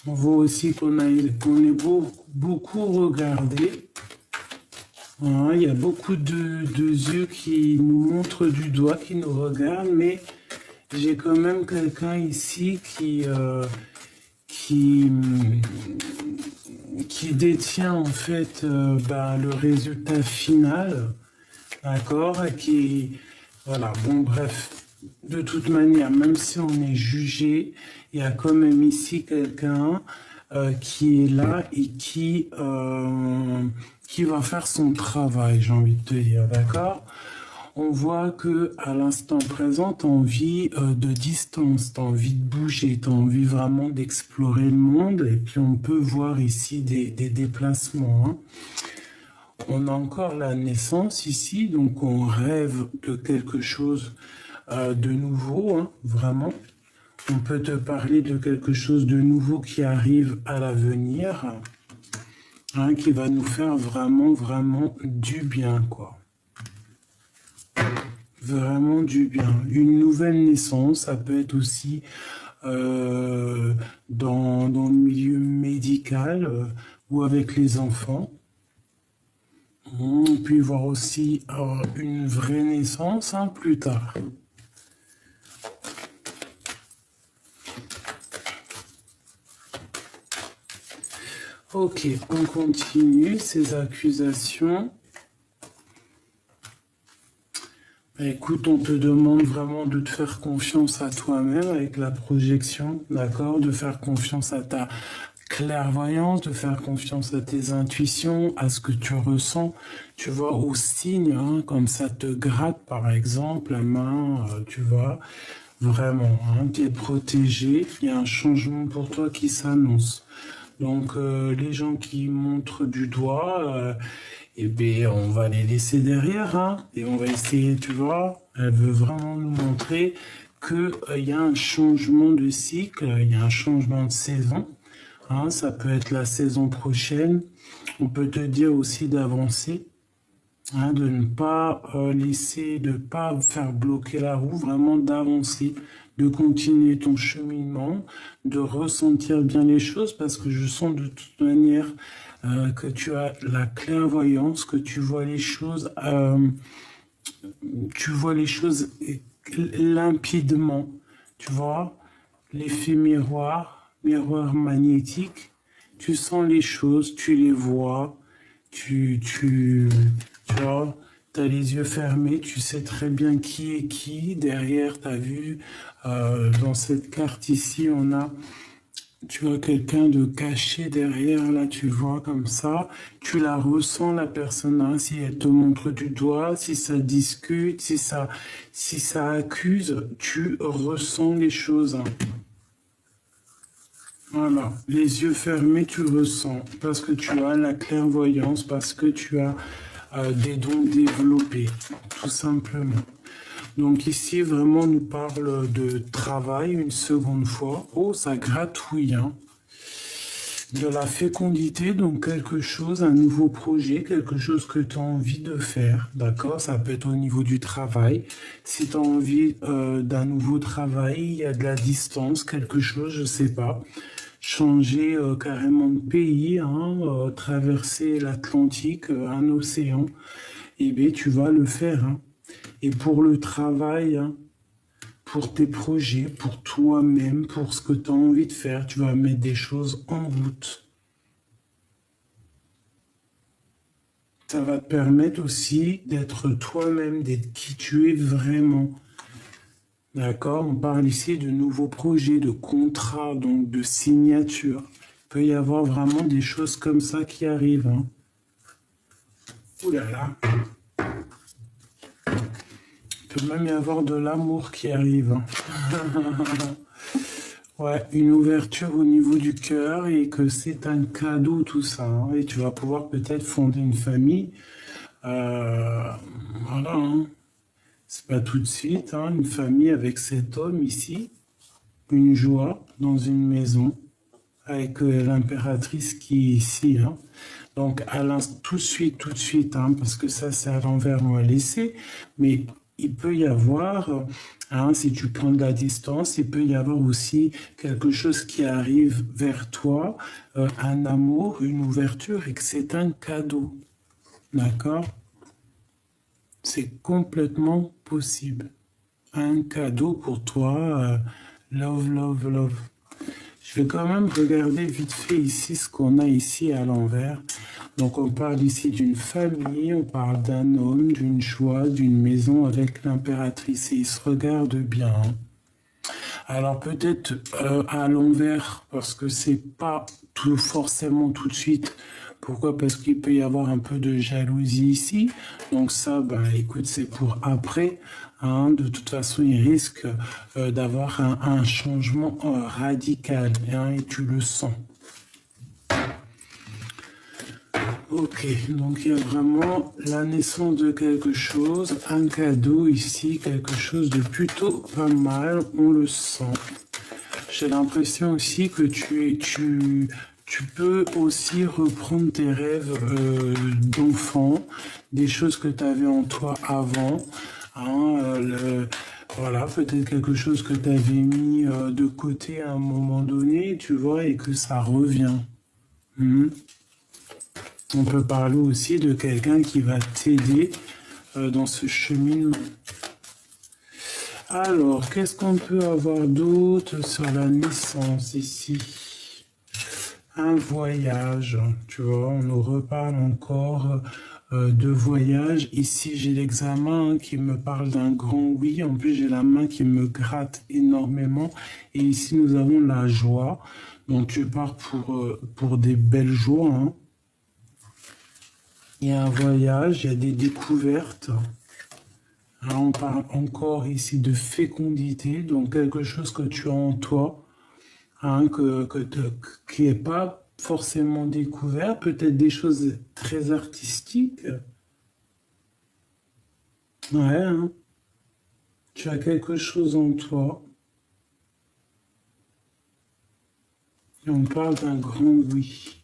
On voit aussi qu'on est beaucoup regardé. Hein, il y a beaucoup de yeux qui nous montrent du doigt, qui nous regardent, mais j'ai quand même quelqu'un ici qui, qui détient en fait le résultat final, d'accord, et qui, voilà, bon bref, de toute manière, même si on est jugé, il y a quand même ici quelqu'un qui est là et qui va faire son travail, j'ai envie de te dire, d'accord? On voit que à l'instant présent, tu as envie de distance, tu as envie de bouger, tu as envie vraiment d'explorer le monde. Et puis on peut voir ici des déplacements. Hein. On a encore la naissance ici, donc on rêve de quelque chose de nouveau, hein, vraiment. On peut te parler de quelque chose de nouveau qui arrive à l'avenir, hein, qui va nous faire vraiment du bien, quoi. Vraiment du bien. Une nouvelle naissance, ça peut être aussi dans le milieu médical ou avec les enfants. On peut y voir aussi une vraie naissance hein, plus tard. Ok, on continue ces accusations. Écoute, on te demande vraiment de te faire confiance à toi-même avec la projection, d'accord? De faire confiance à ta clairvoyance, de faire confiance à tes intuitions, à ce que tu ressens. Tu vois, aux signes, hein, comme ça te gratte par exemple la main, tu vois. Vraiment, hein, tu es protégé, il y a un changement pour toi qui s'annonce. Donc, les gens qui montrent du doigt, eh bien, on va les laisser derrière, hein, et on va essayer, tu vois, elle veut vraiment nous montrer que il y a un changement de cycle, il y a un changement de saison, hein, ça peut être la saison prochaine. On peut te dire aussi d'avancer, hein, de ne pas laisser, de ne pas faire bloquer la roue, vraiment d'avancer, de continuer ton cheminement, de ressentir bien les choses, parce que je sens de toute manière que tu as la clairvoyance, que tu vois les choses limpidement, tu vois, l'effet miroir, miroir magnétique, tu sens les choses, tu les vois, tu vois, tu as les yeux fermés, tu sais très bien qui est qui. Derrière, tu as vu, dans cette carte ici, on a, tu vois, quelqu'un de caché derrière, là, tu vois, comme ça. Tu la ressens, la personne, hein, si elle te montre du doigt, si ça discute, si ça accuse, tu ressens les choses. Hein. Voilà, les yeux fermés, tu ressens, parce que tu as la clairvoyance, parce que tu as des dons développés, tout simplement. Donc ici, vraiment, on nous parle de travail une seconde fois. Oh, ça gratouille, hein. De la fécondité, donc quelque chose, un nouveau projet, quelque chose que tu as envie de faire, d'accord? Ça peut être au niveau du travail. Si tu as envie d'un nouveau travail, il y a de la distance, quelque chose, je sais pas. Changer carrément de pays, hein, traverser l'Atlantique, un océan, eh bien, tu vas le faire. Hein. Et pour le travail, hein, pour tes projets, pour toi-même, pour ce que tu as envie de faire, tu vas mettre des choses en route. Ça va te permettre aussi d'être toi-même, d'être qui tu es vraiment. D'accord? On parle ici de nouveaux projets, de contrats, donc de signatures. Il peut y avoir vraiment des choses comme ça qui arrivent. Hein. Ouh là là. Il peut même y avoir de l'amour qui arrive. Hein. Ouais, une ouverture au niveau du cœur et que c'est un cadeau tout ça. Hein. Et tu vas pouvoir peut-être fonder une famille. Voilà. Hein. C'est pas tout de suite. Hein. Une famille avec cet homme ici. Une joie dans une maison avec l'impératrice qui est ici. Hein. Donc, tout de suite, hein, parce que ça, c'est à l'envers, on va laisser. Mais il peut y avoir, hein, si tu prends de la distance, il peut y avoir aussi quelque chose qui arrive vers toi, un amour, une ouverture, et que c'est un cadeau. D'accord? C'est complètement possible. Un cadeau pour toi, love, love, love. Je vais quand même regarder vite fait ici ce qu'on a ici à l'envers. Donc on parle ici d'une famille, on parle d'un homme, d'une joie, d'une maison avec l'impératrice. Et ils se regardent bien. Hein. Alors peut-être à l'envers, parce que c'est pas tout forcément tout de suite. Pourquoi? Parce qu'il peut y avoir un peu de jalousie ici. Donc ça, bah, écoute, c'est pour après. Hein. De toute façon, il risque d'avoir un changement radical. Hein, et tu le sens. Ok, donc il y a vraiment la naissance de quelque chose, un cadeau ici, quelque chose de plutôt pas mal, on le sent. J'ai l'impression aussi que tu peux aussi reprendre tes rêves d'enfant, des choses que tu avais en toi avant. Hein, voilà, peut-être quelque chose que tu avais mis de côté à un moment donné, tu vois, et que ça revient. On peut parler aussi de quelqu'un qui va t'aider dans ce cheminement. Alors, qu'est-ce qu'on peut avoir d'autre sur la naissance ici? Un voyage, tu vois, on nous reparle encore de voyage. Ici, j'ai l'examen qui me parle d'un grand oui. En plus, j'ai la main qui me gratte énormément. Et ici, nous avons la joie. Donc, tu pars pour des belles jours, hein. Il y a un voyage, il y a des découvertes. Alors on parle encore ici de fécondité, donc quelque chose que tu as en toi, hein, qui n'est pas forcément découvert, peut-être des choses très artistiques. Ouais, hein. Tu as quelque chose en toi. Et on parle d'un grand oui.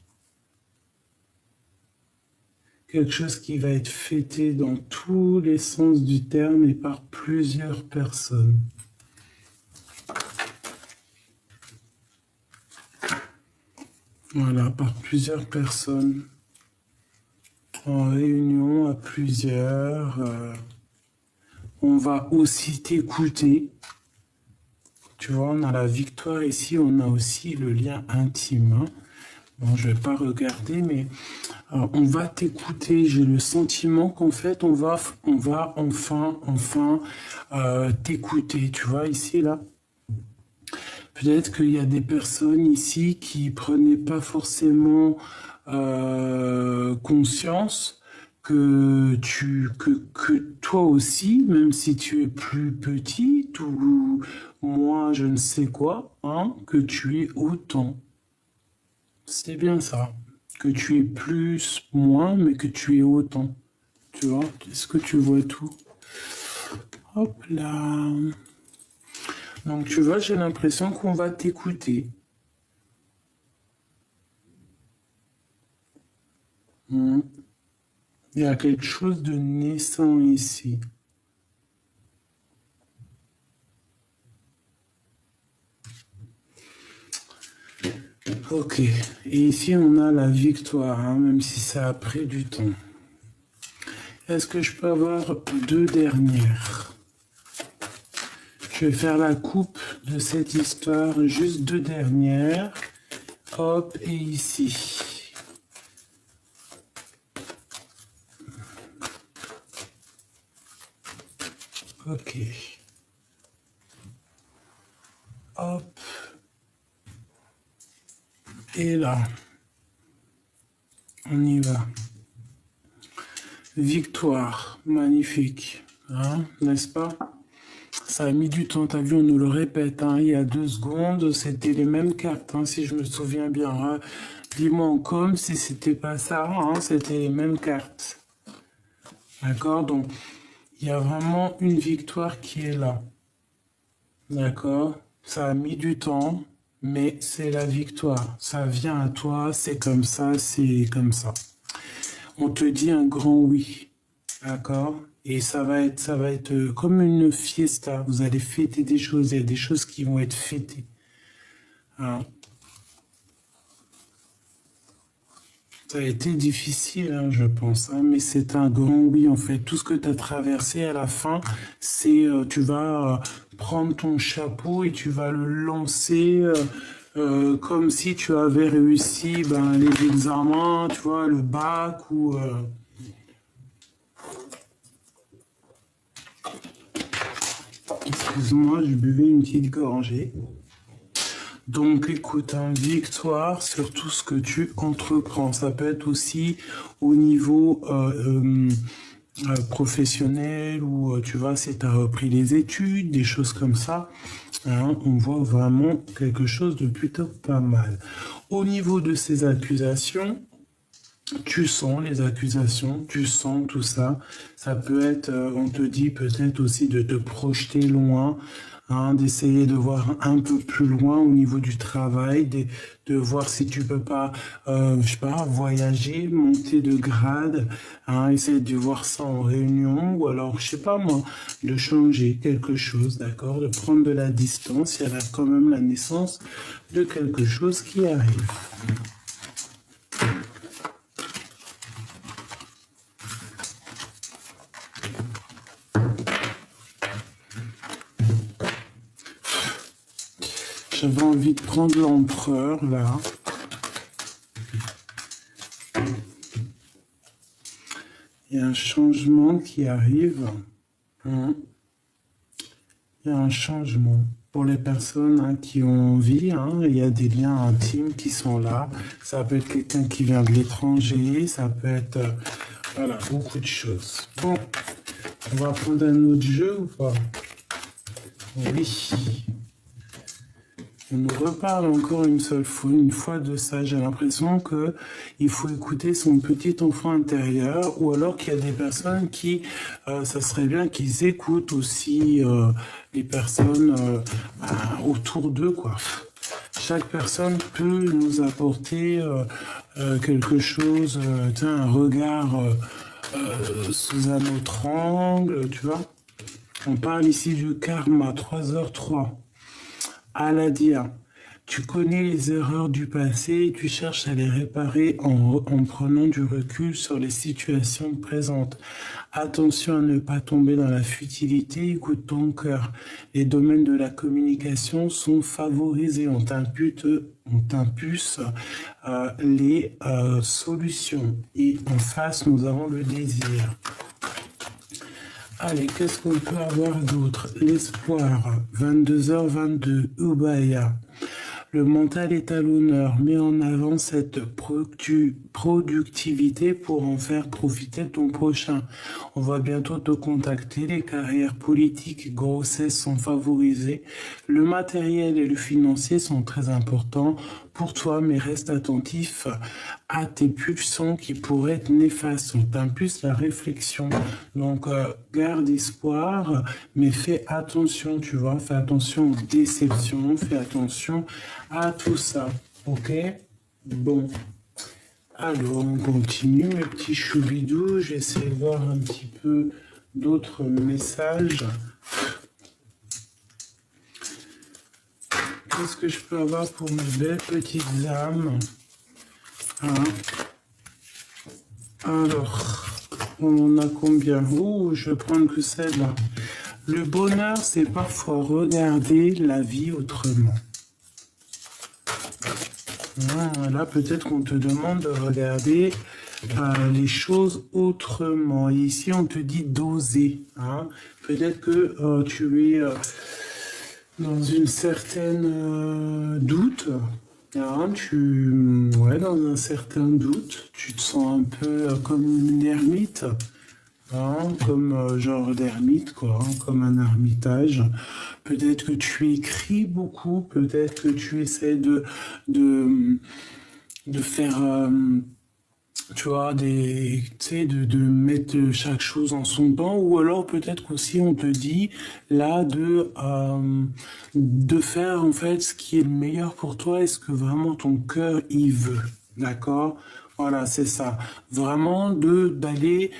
Quelque chose qui va être fêté dans tous les sens du terme et par plusieurs personnes. Voilà, par plusieurs personnes. En réunion à plusieurs. On va aussi t'écouter. Tu vois, on a la victoire ici, on a aussi le lien intime. Hein. Bon, je vais pas regarder, mais on va t'écouter. J'ai le sentiment qu'en fait, on va enfin t'écouter. Tu vois, ici, là. Peut-être qu'il y a des personnes ici qui prenaient pas forcément conscience que toi aussi, même si tu es plus petite ou moins je ne sais quoi, hein, que tu es autant. C'est bien ça. Que tu es plus, moins, mais que tu es autant. Tu vois? Est-ce que tu vois tout? Hop là. Donc tu vois, j'ai l'impression qu'on va t'écouter. Il y a quelque chose de naissant ici. Ok, et ici on a la victoire, hein, même si ça a pris du temps. Est-ce que je peux avoir deux dernières? Je vais faire la coupe de cette histoire, juste deux dernières. Hop, et ici. Ok. Hop. Et là. On y va. Victoire. Magnifique. Hein, n'est-ce pas? Ça a mis du temps, t'as vu, on nous le répète, hein, il y a 2 secondes, c'était les mêmes cartes, hein, si je me souviens bien. Hein. Dis-moi en com si c'était pas ça, hein, c'était les mêmes cartes. D'accord? Donc, il y a vraiment une victoire qui est là. D'accord? Ça a mis du temps, mais c'est la victoire. Ça vient à toi, c'est comme ça, c'est comme ça. On te dit un grand oui. d'accord? Et ça va être comme une fiesta. Vous allez fêter des choses. Il y a des choses qui vont être fêtées. Hein. Ça a été difficile, hein, je pense, hein, mais c'est un grand oui, en fait. Tout ce que tu as traversé à la fin, c'est tu vas prendre ton chapeau et tu vas le lancer comme si tu avais réussi ben, les examens, tu vois, le bac ou... Excuse-moi, je buvais une petite gorgée. Donc écoute, hein, victoire sur tout ce que tu entreprends. Ça peut être aussi au niveau professionnel ou tu vois, si tu as repris les études, des choses comme ça. Hein, on voit vraiment quelque chose de plutôt pas mal. Au niveau de ces accusations, tu sens les accusations, tu sens tout ça. Ça peut être, on te dit peut-être aussi de te projeter loin, hein, d'essayer de voir un peu plus loin au niveau du travail, de voir si tu peux pas, je sais pas, voyager, monter de grade, hein, essayer de voir ça en réunion, ou alors, je sais pas moi, de changer quelque chose, d'accord, de prendre de la distance. Il y a là quand même la naissance de quelque chose qui arrive. J'avais envie de prendre l'empereur, là. Il y a un changement qui arrive. Il y a un changement. Pour les personnes hein, qui ont envie, hein, il y a des liens intimes qui sont là. Ça peut être quelqu'un qui vient de l'étranger, ça peut être... voilà, beaucoup de choses. Bon, on va prendre un autre jeu ou pas? Oui. On nous reparle encore une fois de ça. J'ai l'impression que il faut écouter son petit enfant intérieur, ou alors qu'il y a des personnes qui, ça serait bien qu'ils écoutent aussi les personnes autour d'eux, quoi. Chaque personne peut nous apporter quelque chose, un regard sous un autre angle, tu vois. On parle ici du karma, 3h03. Aladia, tu connais les erreurs du passé et tu cherches à les réparer en prenant du recul sur les situations présentes. Attention à ne pas tomber dans la futilité, écoute ton cœur. Les domaines de la communication sont favorisés, on t'impulse les solutions. Et en face, nous avons le désir. Allez, qu'est-ce qu'on peut avoir d'autre? L'espoir, 22h22, Ubaya. Le mental est à l'honneur, mets en avant cette productivité pour en faire profiter ton prochain. On va bientôt te contacter, les carrières politiques, grossesses sont favorisées. Le matériel et le financier sont très importants pour toi, mais reste attentif à tes pulsions qui pourraient être néfastes. On t'impulse la réflexion. Donc, garde espoir, mais fais attention, tu vois, fais attention aux déceptions, fais attention à tout ça. Ok? Bon. Alors, on continue, mes petits choubidous. J'essaie de voir un petit peu d'autres messages. Qu'est-ce que je peux avoir pour mes belles petites âmes? Hein? Alors, on en a combien? Oh, je vais prendre que celle-là. Le bonheur, c'est parfois regarder la vie autrement. Là, peut-être qu'on te demande de regarder les choses autrement. Et ici, on te dit d'oser. Hein? Peut-être que tu es dans une certaine doute. Hein? Dans un certain doute. Tu te sens un peu comme une ermite. Hein, comme genre d'ermite, quoi, hein, comme un ermitage. Peut-être que tu écris beaucoup, peut-être que tu essaies de faire, tu vois, de mettre chaque chose en son temps, ou alors peut-être qu'aussi on te dit là de faire en fait ce qui est le meilleur pour toi et ce que vraiment ton cœur y veut, d'accord? Voilà, c'est ça. Vraiment d'aller,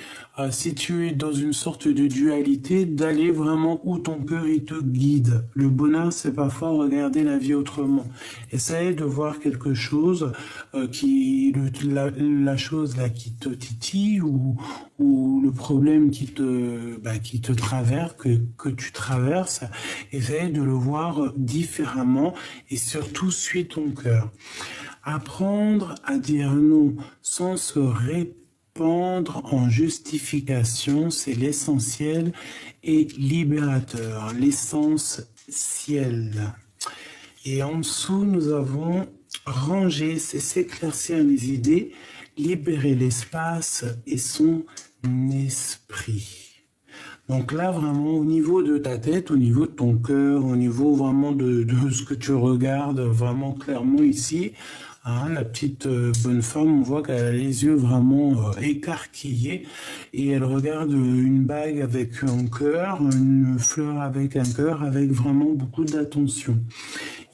si tu es dans une sorte de dualité, d'aller vraiment où ton cœur il te guide. Le bonheur, c'est parfois regarder la vie autrement. Essaye de voir quelque chose la chose là qui te titille ou le problème qui te traverse, que tu traverses. Essaye de le voir différemment et surtout suis ton cœur. Apprendre à dire non sans se répandre en justification, c'est l'essentiel et libérateur, l'essentiel. Et en dessous, nous avons ranger, c'est s'éclaircir les idées, libérer l'espace et son esprit. Donc là, vraiment, au niveau de ta tête, au niveau de ton cœur, au niveau vraiment de ce que tu regardes vraiment clairement ici, hein, la petite bonne femme, on voit qu'elle a les yeux vraiment écarquillés et elle regarde une bague avec un cœur, une fleur avec un cœur, avec vraiment beaucoup d'attention.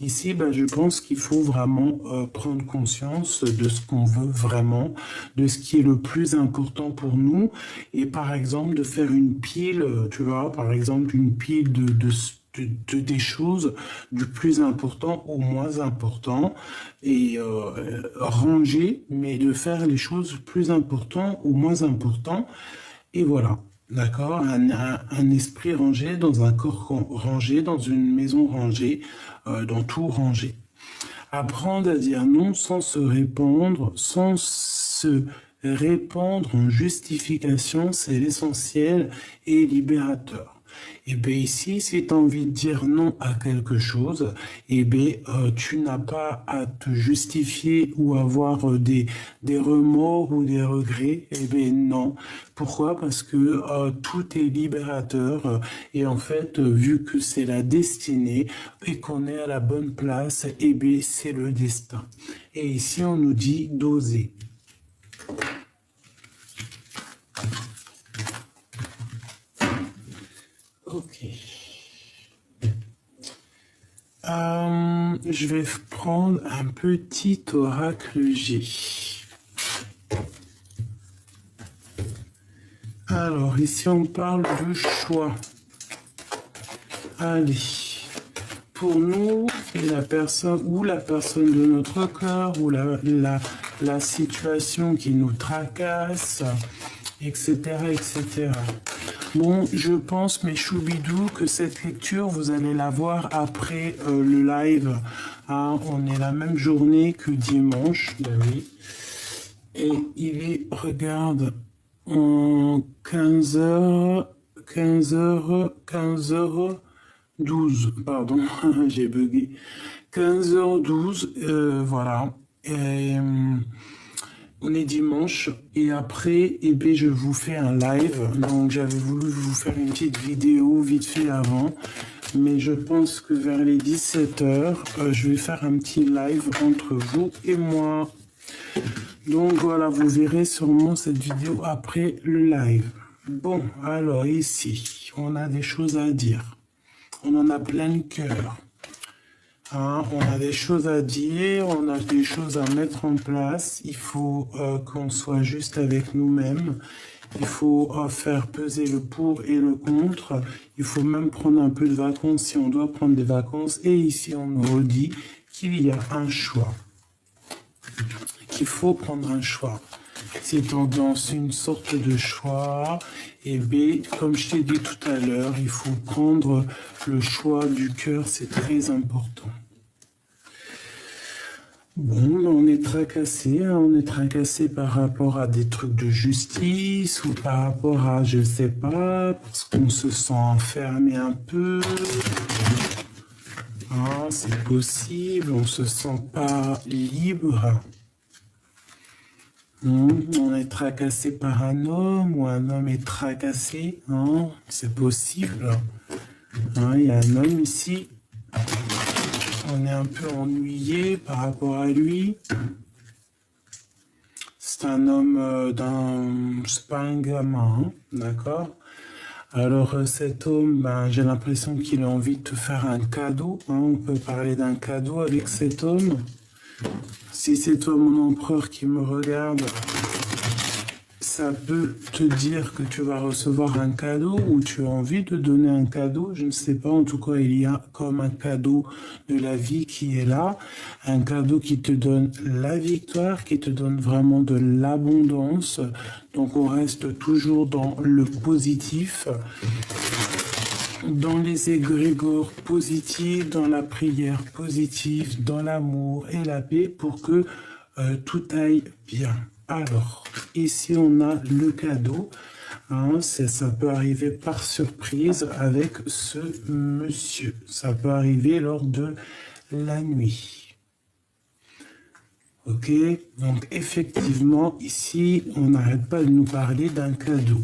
Ici, je pense qu'il faut vraiment prendre conscience de ce qu'on veut vraiment, de ce qui est le plus important pour nous, et par exemple de faire une pile, tu vois, par exemple une pile des choses du plus important au moins important, et ranger, mais de faire les choses plus importantes au moins important, et voilà. D'accord, un esprit rangé, dans un corps rangé, dans une maison rangée, dans tout rangé. Apprendre à dire non sans se répandre en justification, c'est l'essentiel et libérateur. Et bien ici, si tu as envie de dire non à quelque chose, et bien tu n'as pas à te justifier ou avoir des remords ou des regrets. Et bien non. Pourquoi? Parce que tout est libérateur et en fait, vu que c'est la destinée et qu'on est à la bonne place, et bien c'est le destin. Et ici, on nous dit d'oser. Ok. Je vais prendre un petit oracle G. Alors, ici, on parle de choix. Allez. Pour nous, la personne de notre cœur, ou la situation qui nous tracasse, etc., etc. Bon, je pense, mes choubidous, que cette lecture, vous allez la voir après le live. Hein, on est la même journée que dimanche, ben oui. Et il est, regarde, en 15h, 12, pardon, j'ai bugué. 15h12, voilà. Et, on est dimanche et après, je vous fais un live. Donc, j'avais voulu vous faire une petite vidéo vite fait avant. Mais je pense que vers les 17h, je vais faire un petit live entre vous et moi. Donc, voilà, vous verrez sûrement cette vidéo après le live. Bon, alors ici, on a des choses à dire. On en a plein le cœur. Hein, on a des choses à dire, on a des choses à mettre en place. Il faut qu'on soit juste avec nous-mêmes. Il faut faire peser le pour et le contre. Il faut même prendre un peu de vacances si on doit prendre des vacances. Et ici, on nous redit qu'il y a un choix. Qu'il faut prendre un choix. C'est dans une sorte de choix. Et B, comme je t'ai dit tout à l'heure, il faut prendre le choix du cœur. C'est très important. Bon, on est tracassé par rapport à des trucs de justice ou par rapport à, je sais pas, parce qu'on se sent enfermé un peu. Ah, c'est possible, on se sent pas libre. On est tracassé par un homme ou un homme est tracassé. Hein, c'est possible. Hein, il y a un homme ici. On est un peu ennuyé par rapport à lui. C'est un homme c'est pas un gamin, hein, d'accord? Alors cet homme, j'ai l'impression qu'il a envie de te faire un cadeau. Hein, on peut parler d'un cadeau avec cet homme. Si c'est toi, mon empereur, qui me regarde, ça peut te dire que tu vas recevoir un cadeau ou tu as envie de donner un cadeau. Je ne sais pas, en tout cas, il y a comme un cadeau de la vie qui est là. Un cadeau qui te donne la victoire, qui te donne vraiment de l'abondance. Donc, on reste toujours dans le positif, dans les égrégores positifs, dans la prière positive, dans l'amour et la paix pour que tout aille bien. Alors, ici on a le cadeau. Hein, ça peut arriver par surprise avec ce monsieur. Ça peut arriver lors de la nuit. Ok, donc effectivement, ici, on n'arrête pas de nous parler d'un cadeau.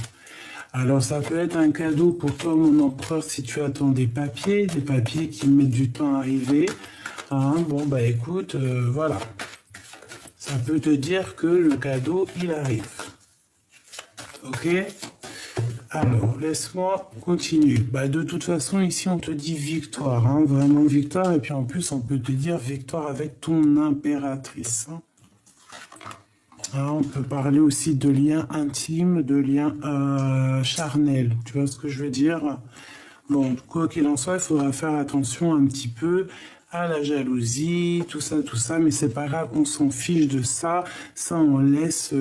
Alors, ça peut être un cadeau pour toi, mon empereur, si tu attends des papiers qui mettent du temps à arriver. Hein, bon, bah écoute, voilà. Ça peut te dire que le cadeau, il arrive. Ok? Alors, laisse-moi continuer. Bah, de toute façon, ici, on te dit victoire, hein, vraiment victoire. Et puis, en plus, on peut te dire victoire avec ton impératrice. Hein. Hein, on peut parler aussi de liens intimes, de liens charnels. Tu vois ce que je veux dire? Bon, quoi qu'il en soit, il faudra faire attention un petit peu à la jalousie, tout ça, mais c'est pas grave, on s'en fiche de ça. Ça, on laisse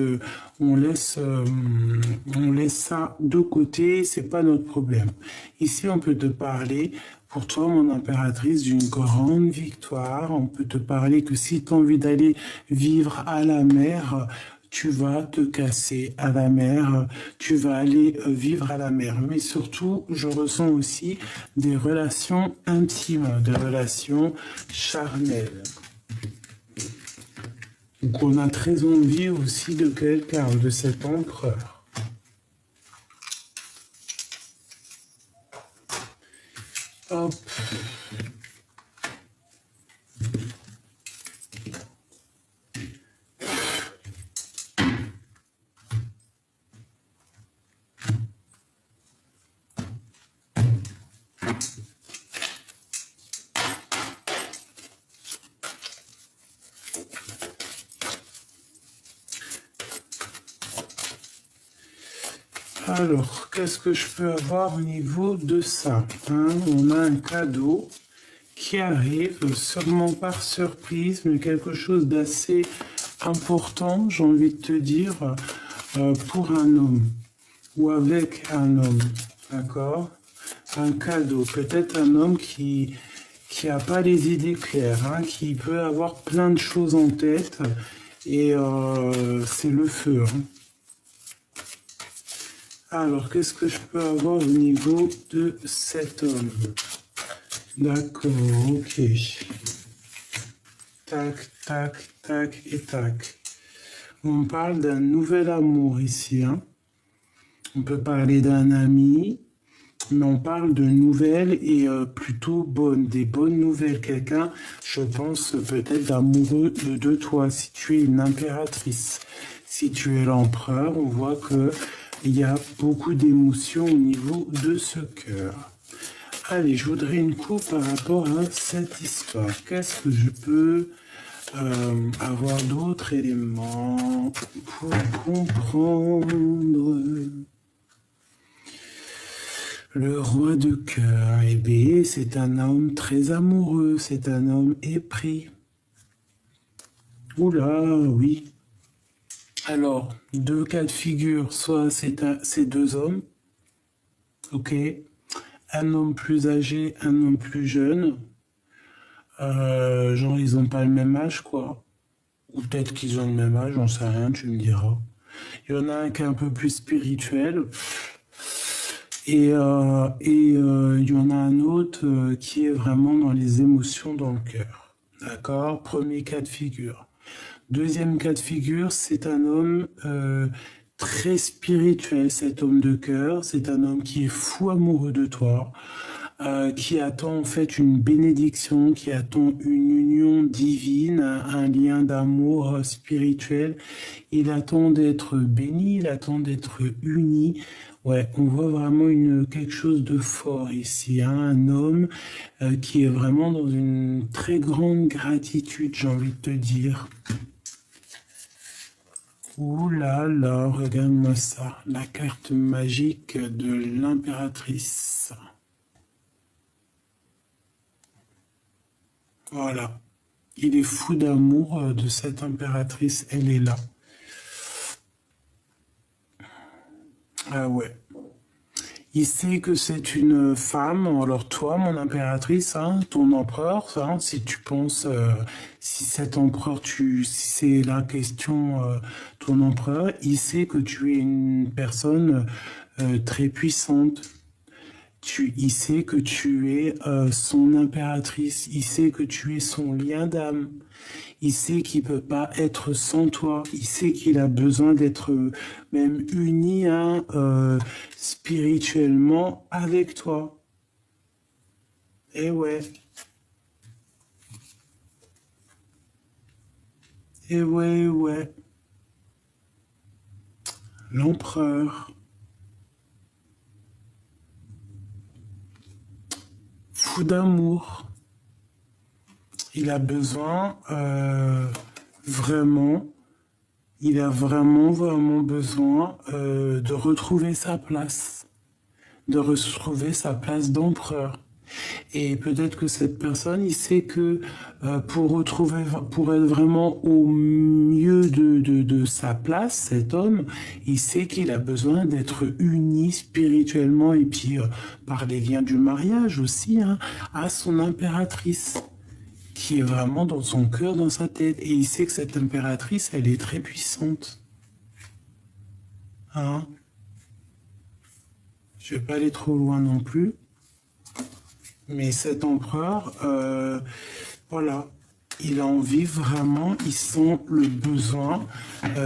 ça de côté, c'est pas notre problème. Ici, on peut te parler, pour toi, mon impératrice, d'une grande victoire. On peut te parler que si tu as envie d'aller vivre à la mer, tu vas te casser à la mer, tu vas aller vivre à la mer. Mais surtout, je ressens aussi des relations intimes, des relations charnelles. Donc on a très envie aussi de quelqu'un, de cet empereur. Hop. Alors, qu'est-ce que je peux avoir au niveau de ça, hein? On a un cadeau qui arrive, sûrement par surprise, mais quelque chose d'assez important, j'ai envie de te dire, pour un homme ou avec un homme, d'accord? Un cadeau, peut-être un homme qui a pas les idées claires, hein, qui peut avoir plein de choses en tête, et c'est le feu, hein. Alors, qu'est-ce que je peux avoir au niveau de cet homme? D'accord, ok. Tac, tac, tac et tac. On parle d'un nouvel amour ici, hein. On peut parler d'un ami, mais on parle de nouvelles et plutôt bonnes, des bonnes nouvelles. Quelqu'un, je pense, peut-être amoureux de toi, si tu es une impératrice. Si tu es l'empereur, on voit que il y a beaucoup d'émotions au niveau de ce cœur. Allez, je voudrais une coupe par rapport à cette histoire. Qu'est-ce que je peux avoir d'autres éléments pour comprendre? Le roi de cœur, eh bien, c'est un homme très amoureux, c'est un homme épris. Oula, oui. Alors, deux cas de figure, soit c'est deux hommes, ok, un homme plus âgé, un homme plus jeune, genre ils n'ont pas le même âge, quoi, ou peut-être qu'ils ont le même âge, j'en sais rien, tu me diras. Il y en a un qui est un peu plus spirituel, et il y en a un autre qui est vraiment dans les émotions, dans le cœur, d'accord, premier cas de figure. Deuxième cas de figure, c'est un homme très spirituel, cet homme de cœur. C'est un homme qui est fou amoureux de toi. qui attend en fait une bénédiction, qui attend une union divine, un lien d'amour spirituel. Il attend d'être béni, il attend d'être uni. Ouais, on voit vraiment quelque chose de fort ici, hein, un homme qui est vraiment dans une très grande gratitude, j'ai envie de te dire. Ouh là là, regarde-moi ça, la carte magique de l'impératrice. Voilà, il est fou d'amour de cette impératrice, elle est là. Ah ouais. Il sait que c'est une femme, alors toi, mon impératrice, hein, ton empereur, hein, si tu penses, si cet empereur, si c'est la question, ton empereur, il sait que tu es une personne très puissante. Il sait que tu es son impératrice, il sait que tu es son lien d'âme. Il sait qu'il peut pas être sans toi. Il sait qu'il a besoin d'être même uni, hein, spirituellement avec toi. Et ouais. Et ouais, ouais. L'empereur. Fou d'amour. Il a besoin vraiment. Il a vraiment, vraiment besoin de retrouver sa place. De retrouver sa place d'empereur. Et peut-être que cette personne, il sait que pour être vraiment au mieux de sa place, cet homme, il sait qu'il a besoin d'être uni spirituellement et puis par les liens du mariage aussi, hein, à son impératrice, qui est vraiment dans son cœur, dans sa tête. Et il sait que cette impératrice, elle est très puissante. Hein? Je vais pas aller trop loin non plus. Mais cet empereur, voilà, il a envie vraiment, il sent le besoin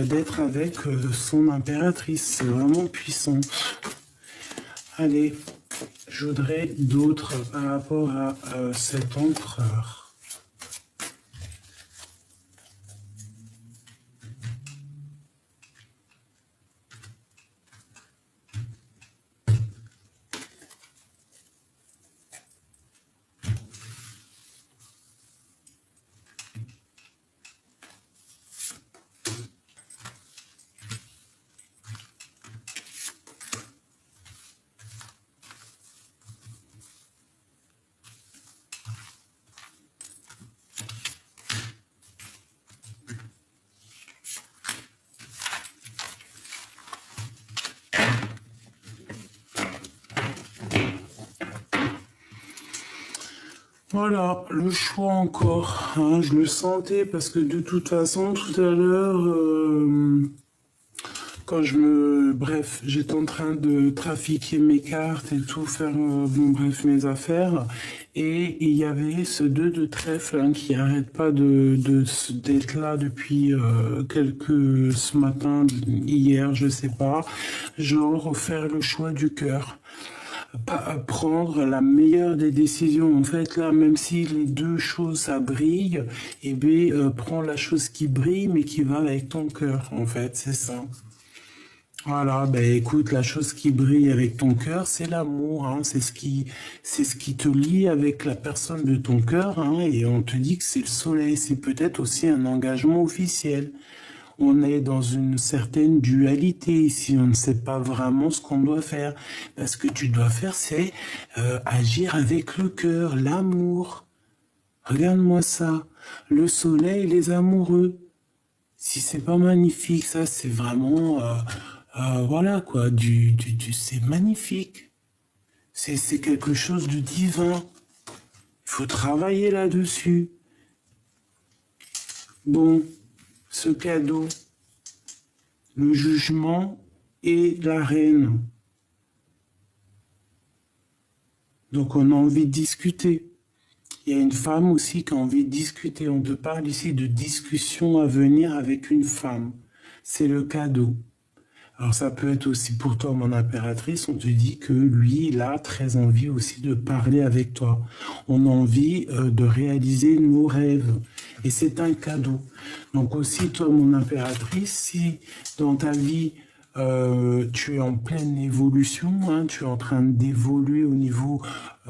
d'être avec son impératrice. C'est vraiment puissant. Allez, je voudrais d'autres par rapport à cet empereur. Voilà, le choix encore, hein, je le sentais parce que de toute façon, tout à l'heure, bref, j'étais en train de trafiquer mes cartes et tout, faire, bref, mes affaires, et il y avait ce 2 de trèfle hein, qui arrête pas d'être là depuis ce matin, hier, je sais pas, genre faire le choix du cœur. Pas prendre la meilleure des décisions. En fait, là, même si les deux choses, ça brille, eh bien, prends la chose qui brille, mais qui va avec ton cœur, en fait, c'est ça. Voilà, ben écoute, la chose qui brille avec ton cœur, c'est l'amour, hein, c'est ce qui te lie avec la personne de ton cœur, hein, et on te dit que c'est le soleil, c'est peut-être aussi un engagement officiel. On est dans une certaine dualité ici, on ne sait pas vraiment ce qu'on doit faire. Parce que tu dois faire, c'est agir avec le cœur, l'amour. Regarde-moi ça, le soleil, les amoureux. Si c'est pas magnifique, ça c'est vraiment, voilà quoi, c'est magnifique. C'est quelque chose de divin. Il faut travailler là-dessus. Bon, ce cadeau, le jugement et la reine. Donc on a envie de discuter. Il y a une femme aussi qui a envie de discuter. On te parle ici de discussion à venir avec une femme. C'est le cadeau. Alors ça peut être aussi pour toi, mon impératrice, on te dit que lui, il a très envie aussi de parler avec toi. On a envie de réaliser nos rêves. Et c'est un cadeau. Donc aussi, toi, mon impératrice, si dans ta vie, tu es en pleine évolution, hein, tu es en train d'évoluer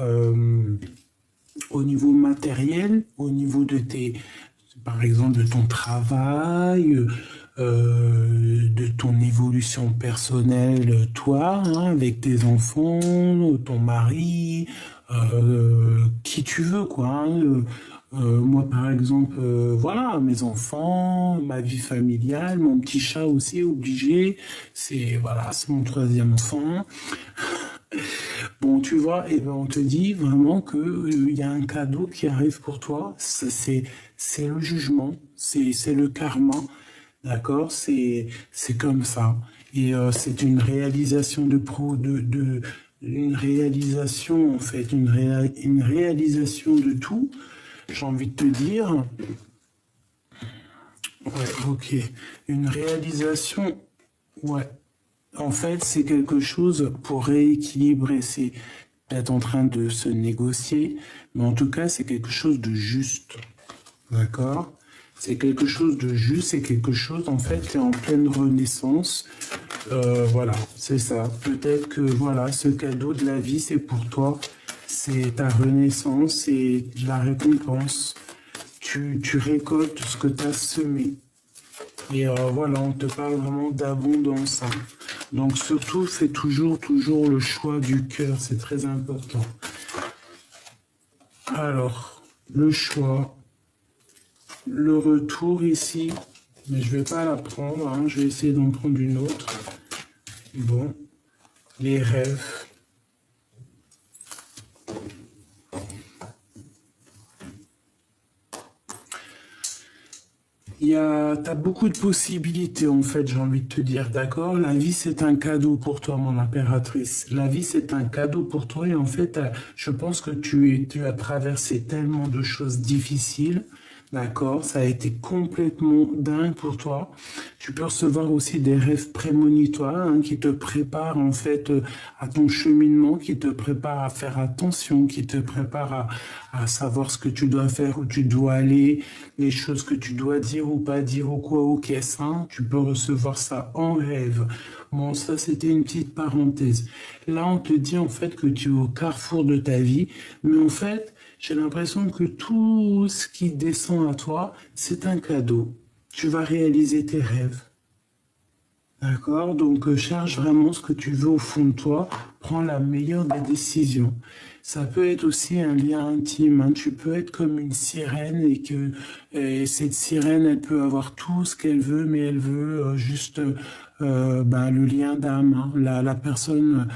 euh, au niveau matériel, au niveau de tes, par exemple, de ton travail, de ton évolution personnelle, toi, hein, avec tes enfants, ton mari, qui tu veux, quoi. Hein, moi, par exemple, voilà, mes enfants, ma vie familiale, mon petit chat aussi, obligé. C'est, voilà, c'est mon troisième enfant. Bon, tu vois, et ben on te dit vraiment que il y a un cadeau qui arrive pour toi. C'est le jugement, c'est le karma, d'accord? C'est comme ça. Et c'est une réalisation une réalisation en fait, une réalisation de tout. J'ai envie de te dire, ouais, ok, une réalisation, ouais. En fait, c'est quelque chose pour rééquilibrer. C'est peut-être en train de se négocier, mais en tout cas, c'est quelque chose de juste. D'accord? C'est quelque chose de juste, c'est quelque chose, en fait, qui est en pleine renaissance. Voilà, c'est ça. Peut-être que, voilà, ce cadeau de la vie, c'est pour toi. C'est ta renaissance, c'est la récompense. Tu récoltes ce que tu as semé. Et voilà, on te parle vraiment d'abondance. Hein. Donc surtout, fais toujours le choix du cœur, c'est très important. Alors, le choix, le retour ici, mais je vais pas la prendre, hein, je vais essayer d'en prendre une autre. Bon, les rêves. T'as beaucoup de possibilités en fait, j'ai envie de te dire, d'accord? La vie c'est un cadeau pour toi, mon impératrice. La vie c'est un cadeau pour toi et en fait, je pense que tu as traversé tellement de choses difficiles, d'accord? Ça a été complètement dingue pour toi. Tu peux recevoir aussi des rêves prémonitoires hein, qui te préparent en fait à ton cheminement, qui te préparent à faire attention, qui te préparent à savoir ce que tu dois faire, où tu dois aller, les choses que tu dois dire ou pas dire ou quoi ou qu'est-ce. Hein. Tu peux recevoir ça en rêve. Bon, ça c'était une petite parenthèse. Là, on te dit en fait que tu es au carrefour de ta vie, mais en fait, j'ai l'impression que tout ce qui descend à toi, c'est un cadeau. Tu vas réaliser tes rêves. D'accord? Donc, cherche vraiment ce que tu veux au fond de toi. Prends la meilleure des décisions. Ça peut être aussi un lien intime. Hein. Tu peux être comme une sirène et cette sirène, elle peut avoir tout ce qu'elle veut, mais elle veut juste ben, le lien d'âme. Hein. La personne,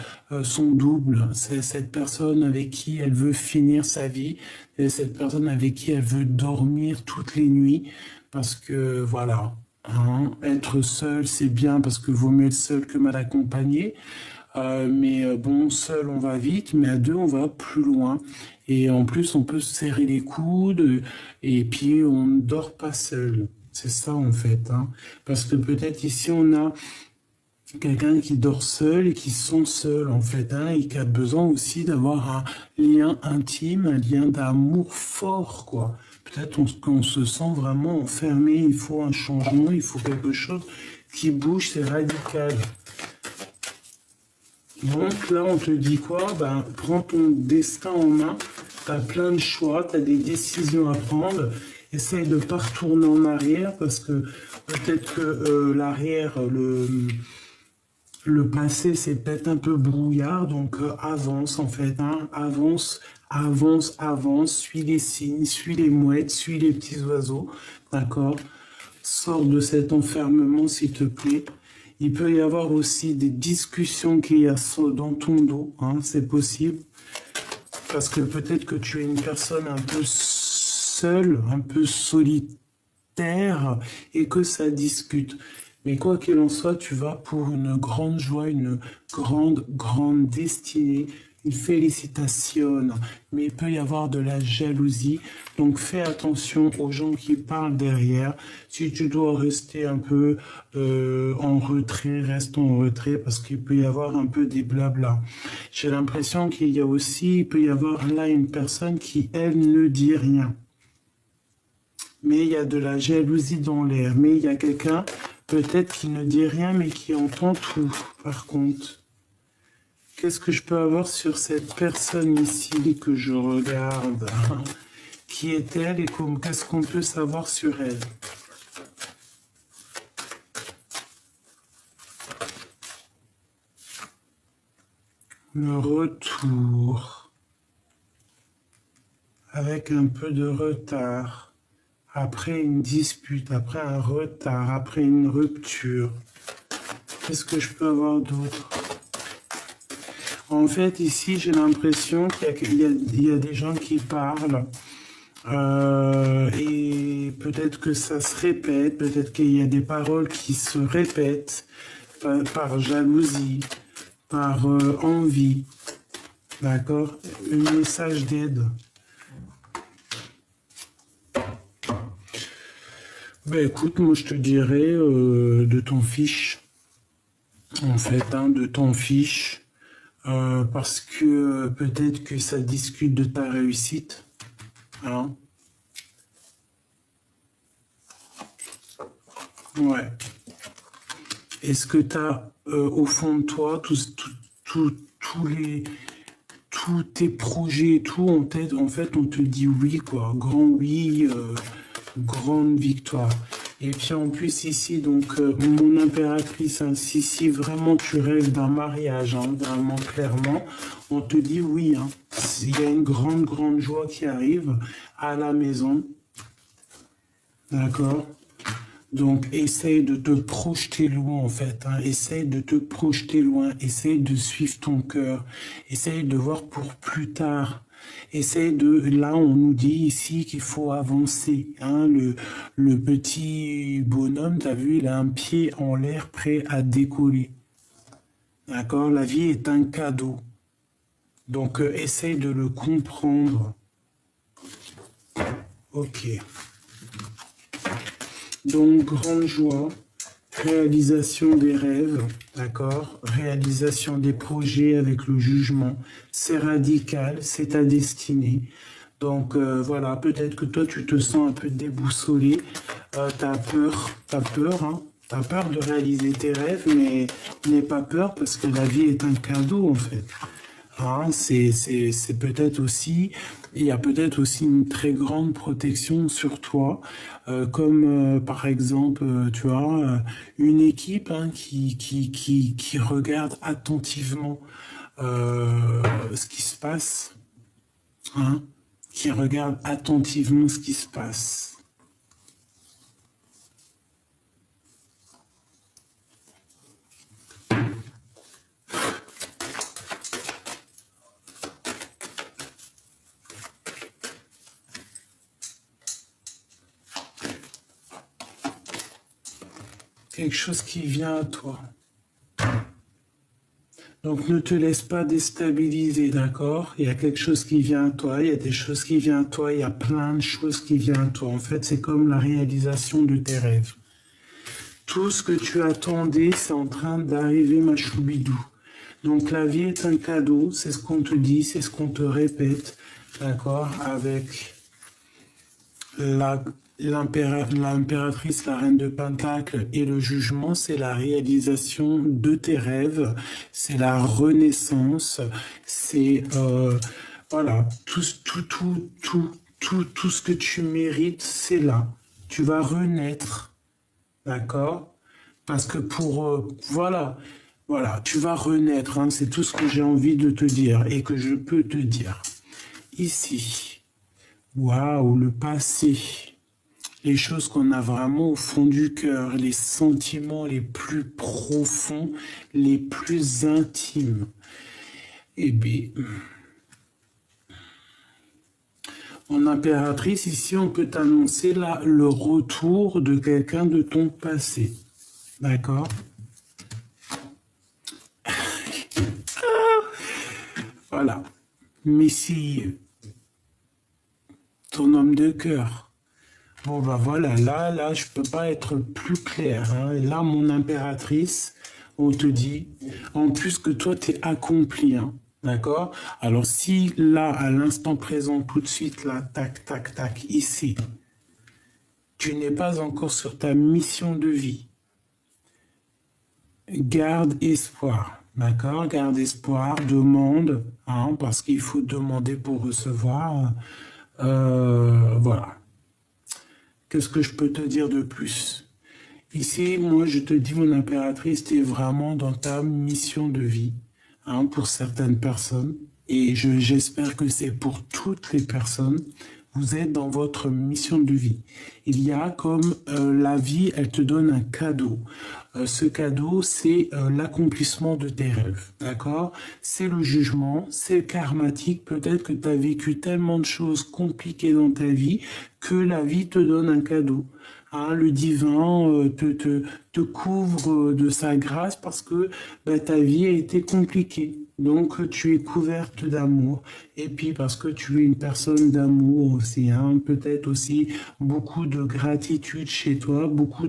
son double. C'est cette personne avec qui elle veut finir sa vie. Et cette personne avec qui elle veut dormir toutes les nuits. Parce que voilà. Hein, être seul, c'est bien parce que vaut mieux être seul que mal accompagné. Mais bon, seul, on va vite, mais à deux, on va plus loin. Et en plus, on peut se serrer les coudes et puis on ne dort pas seul. C'est ça, en fait. Hein. Parce que peut-être ici, on a quelqu'un qui dort seul et qui sont seuls, en fait, hein, et qui a besoin aussi d'avoir un lien intime, un lien d'amour fort, quoi. Peut-être qu'on se sent vraiment enfermé, il faut un changement, il faut quelque chose qui bouge, c'est radical. Donc là, on te dit quoi? Ben, prends ton destin en main, tu as plein de choix, tu as des décisions à prendre, essaye de ne pas retourner en arrière, parce que peut-être que l'arrière, le passé, c'est peut-être un peu brouillard, donc avance en fait, hein, avance, suis les signes, suis les mouettes, suis les petits oiseaux, d'accord? Sors de cet enfermement, s'il te plaît. Il peut y avoir aussi des discussions qu'il y a dans ton dos, hein, c'est possible, parce que peut-être que tu es une personne un peu seule, un peu solitaire, et que ça discute. Mais quoi qu'il en soit, tu vas pour une grande joie, une grande destinée, il félicitationne, mais il peut y avoir de la jalousie. Donc fais attention aux gens qui parlent derrière. Si tu dois rester un peu en retrait, reste en retrait parce qu'il peut y avoir un peu des blabla. J'ai l'impression qu'il y a aussi, il peut y avoir là une personne qui, elle, ne dit rien. Mais il y a de la jalousie dans l'air. Mais il y a quelqu'un, peut-être qui ne dit rien, mais qui entend tout, par contre. Qu'est-ce que je peux avoir sur cette personne ici que je regarde? Qui est-elle et qu'est-ce qu'on peut savoir sur elle? Le retour. Avec un peu de retard. Après une dispute, après un retard, après une rupture. Qu'est-ce que je peux avoir d'autre? En fait, ici, j'ai l'impression qu'il y a des gens qui parlent et peut-être que ça se répète, peut-être qu'il y a des paroles qui se répètent par jalousie, par envie, d'accord? Un message d'aide. Ben écoute, moi je te dirais de ton fiche, en fait, hein, de ton fiche. Parce que peut-être que ça discute de ta réussite. Hein? Ouais. Est-ce que tu as au fond de toi tous tes projets et tout en tête? En fait, on te dit oui, quoi. Grand oui, grande victoire. Et puis en plus ici, donc mon impératrice, hein, si vraiment tu rêves d'un mariage, hein, vraiment clairement, on te dit oui. Hein. Il y a une grande joie qui arrive à la maison. D'accord? Donc essaye de te projeter loin en fait. Hein. Essaye de te projeter loin. Essaye de suivre ton cœur. Essaye de voir pour plus tard. Essaye de... Là, on nous dit ici qu'il faut avancer. Hein. Le petit bonhomme, tu as vu, il a un pied en l'air prêt à décoller. D'accord? La vie est un cadeau. Donc, essaye de le comprendre. Ok. Donc, grande joie. Réalisation des rêves, d'accord? Réalisation des projets avec le jugement. C'est radical, c'est ta destinée. Donc voilà, peut-être que toi tu te sens un peu déboussolé. T'as peur, hein? T'as peur de réaliser tes rêves, mais n'aie pas peur parce que la vie est un cadeau en fait. Hein, c'est peut-être aussi, il y a peut-être aussi une très grande protection sur toi, comme par exemple, tu vois, une équipe hein, qui regarde attentivement ce qui se passe, hein, qui regarde attentivement ce qui se passe. Quelque chose qui vient à toi. Donc ne te laisse pas déstabiliser, d'accord? Il y a quelque chose qui vient à toi, il y a des choses qui viennent à toi, il y a plein de choses qui viennent à toi. En fait, c'est comme la réalisation de tes rêves. Tout ce que tu attendais, c'est en train d'arriver, ma choubidou. Donc la vie est un cadeau, c'est ce qu'on te dit, c'est ce qu'on te répète, d'accord? Avec l'impératrice, la reine de Pentacle et le jugement, c'est la réalisation de tes rêves, c'est la renaissance, c'est voilà, tout ce que tu mérites, c'est là. Tu vas renaître, d'accord? Parce que voilà, tu vas renaître, hein, c'est tout ce que j'ai envie de te dire et que je peux te dire. Ici, waouh, le passé. Les choses qu'on a vraiment au fond du cœur, les sentiments les plus profonds, les plus intimes. Eh bien, en impératrice, ici, on peut t'annoncer là le retour de quelqu'un de ton passé. D'accord? Voilà. Mais si ton homme de cœur, bon bah voilà, là, je peux pas être plus clair. Hein. Et là, mon impératrice, on te dit, en plus que toi, tu es accompli. Hein. D'accord? Alors si là, à l'instant présent, tout de suite, là, tac, tac, tac, ici, tu n'es pas encore sur ta mission de vie, garde espoir. D'accord? Garde espoir, demande, hein, parce qu'il faut demander pour recevoir. Voilà. Qu'est-ce que je peux te dire de plus? Ici, moi, je te dis, mon impératrice, tu es vraiment dans ta mission de vie, hein, pour certaines personnes. Et j'espère que c'est pour toutes les personnes. Vous êtes dans votre mission de vie. Il y a comme la vie, elle te donne un cadeau. Ce cadeau, c'est l'accomplissement de tes rêves. D'accord? C'est le jugement, c'est karmatique. Peut-être que tu as vécu tellement de choses compliquées dans ta vie que la vie te donne un cadeau. Hein, le divin te couvre de sa grâce parce que bah, ta vie a été compliquée. Donc tu es couverte d'amour. Et puis parce que tu es une personne d'amour aussi. Hein, peut-être aussi beaucoup de gratitude chez toi, beaucoup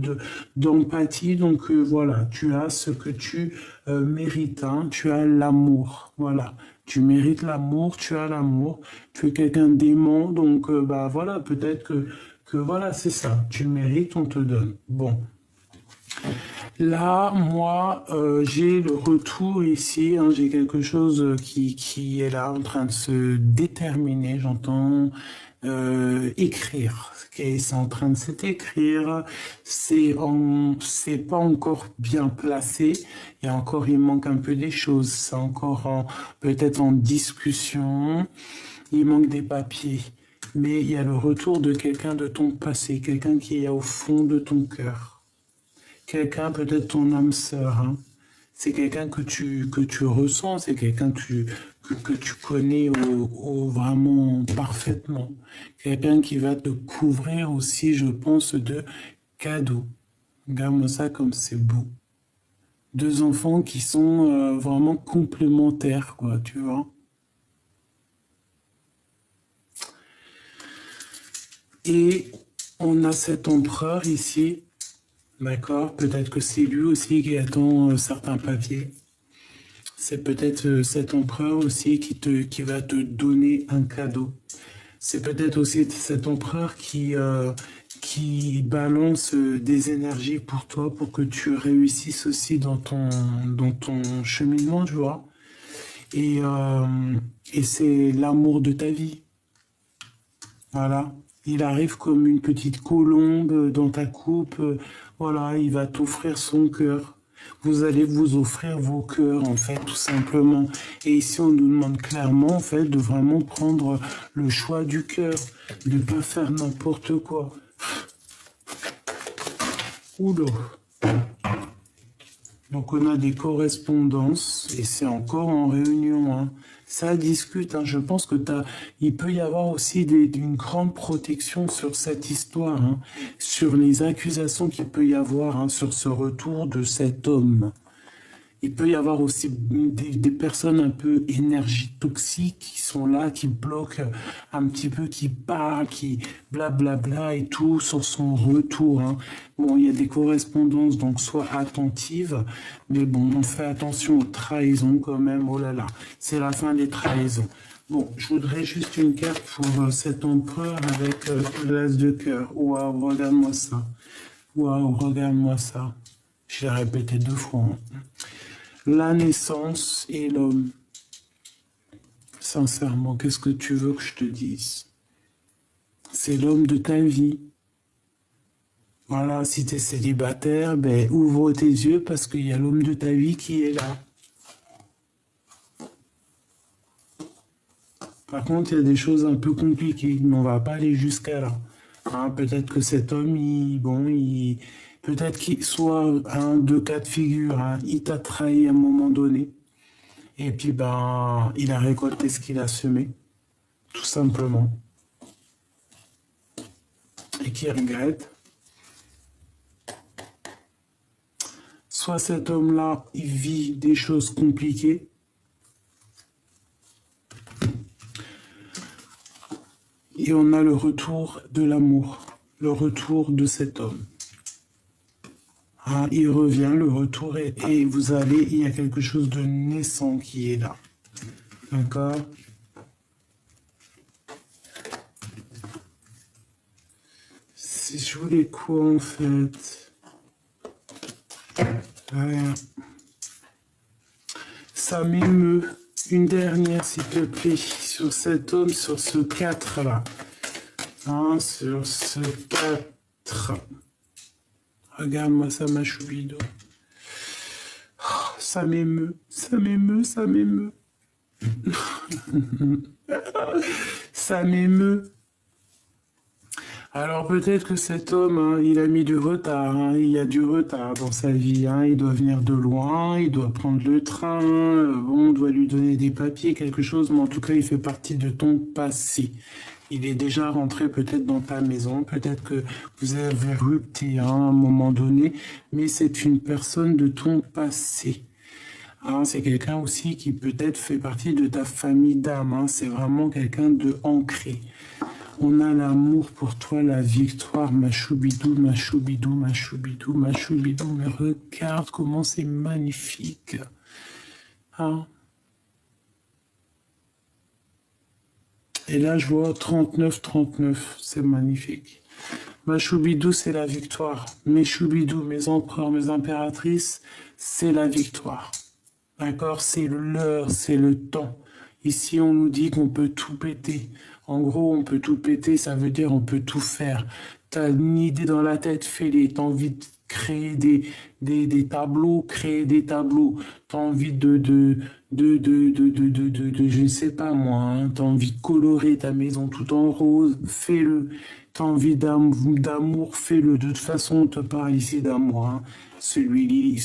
d'empathie. Donc voilà, tu as ce que tu mérites. Hein, tu as l'amour. Voilà. Tu mérites l'amour, tu as l'amour. Tu es quelqu'un d'aimant. Donc bah voilà, peut-être que voilà, c'est ça. Tu mérites, on te donne. Bon. Là, moi, j'ai le retour ici. Hein, j'ai quelque chose qui est là en train de se déterminer. J'entends écrire. C'est en train de s'écrire. C'est pas encore bien placé. Il manque un peu des choses. C'est encore peut-être en discussion. Il manque des papiers. Mais il y a le retour de quelqu'un de ton passé, quelqu'un qui est au fond de ton cœur. Quelqu'un, peut-être ton âme sœur. Hein. C'est quelqu'un que tu ressens, c'est quelqu'un que tu connais vraiment parfaitement. Quelqu'un qui va te couvrir aussi, je pense, de cadeaux. Regarde-moi ça comme c'est beau. Deux enfants qui sont vraiment complémentaires, quoi, tu vois. Et on a cet empereur ici, d'accord? Peut-être que c'est lui aussi qui attend certains papiers. C'est peut-être cet empereur aussi qui va te donner un cadeau. C'est peut-être aussi cet empereur qui balance des énergies pour toi, pour que tu réussisses aussi dans ton cheminement, tu vois. Et, euh, et c'est l'amour de ta vie. Voilà. Il arrive comme une petite colombe dans ta coupe. Voilà, il va t'offrir son cœur. Vous allez vous offrir vos cœurs, en fait, tout simplement. Et ici, on nous demande clairement, en fait, de vraiment prendre le choix du cœur, de ne pas faire n'importe quoi. Oula. Donc, on a des correspondances, et c'est encore en réunion, hein. Ça discute, hein. Je pense que il peut y avoir aussi une grande protection sur cette histoire, hein, sur les accusations qu'il peut y avoir, hein, sur ce retour de cet homme. Il peut y avoir aussi des personnes un peu énergie toxique qui sont là, qui bloquent un petit peu, qui parlent, qui blablabla et tout sur son retour. Hein. Bon, il y a des correspondances, donc sois attentive. Mais bon, on fait attention aux trahisons quand même. Oh là là, c'est la fin des trahisons. Bon, je voudrais juste une carte pour cet empereur avec l'as de cœur. Waouh, regarde-moi ça. Waouh, regarde-moi ça. Je l'ai répété 2 fois. Hein. La naissance et l'homme. Sincèrement, qu'est-ce que tu veux que je te dise? C'est l'homme de ta vie. Voilà, si tu es célibataire, ben, ouvre tes yeux parce qu'il y a l'homme de ta vie qui est là. Par contre, il y a des choses un peu compliquées, mais on va pas aller jusqu'à là. Hein, peut-être que cet homme, peut-être qu'il soit un de cas de figure, hein, il t'a trahi à un moment donné. Et puis, ben, il a récolté ce qu'il a semé, tout simplement. Et qui regrette. Soit cet homme-là, il vit des choses compliquées. Et on a le retour de l'amour, le retour de cet homme. Ah, il revient, le retour, et vous allez, il y a quelque chose de naissant qui est là. D'accord? Si je voulais quoi en fait? Rien. Ça m'émeut. Une dernière, s'il te plaît, sur cet homme, sur ce 4-là. Hein, sur ce 4. Regarde-moi ça, ma choubido. Oh, ça m'émeut, ça m'émeut, ça m'émeut. Ça m'émeut. Alors peut-être que cet homme, hein, il a mis du retard, hein, il y a du retard dans sa vie, hein, il doit venir de loin, il doit prendre le train, bon, on doit lui donner des papiers, quelque chose, mais en tout cas, il fait partie de ton passé. Il est déjà rentré peut-être dans ta maison, peut-être que vous avez rupté hein, à un moment donné, mais c'est une personne de ton passé. Hein, c'est quelqu'un aussi qui peut-être fait partie de ta famille d'âme, hein, c'est vraiment quelqu'un de ancré. On a l'amour pour toi, la victoire, ma choubidou, ma choubidou, ma choubidou, ma choubidou. Mais regarde comment c'est magnifique. Hein? Et là, je vois 39, c'est magnifique. Ma choubidou, c'est la victoire. Mes choubidous, mes empereurs, mes impératrices, c'est la victoire. D'accord? C'est l'heure, c'est le temps. Ici, on nous dit qu'on peut tout péter. En gros, on peut tout péter, ça veut dire on peut tout faire. T'as une idée dans la tête, fais-les. T'as envie de créer des tableaux, créer des tableaux. T'as envie je ne sais pas moi, hein. T'as envie de colorer ta maison tout en rose, fais-le. T'as envie d'amour, fais-le. De toute façon, on te parle ici d'amour, hein. Celui-li.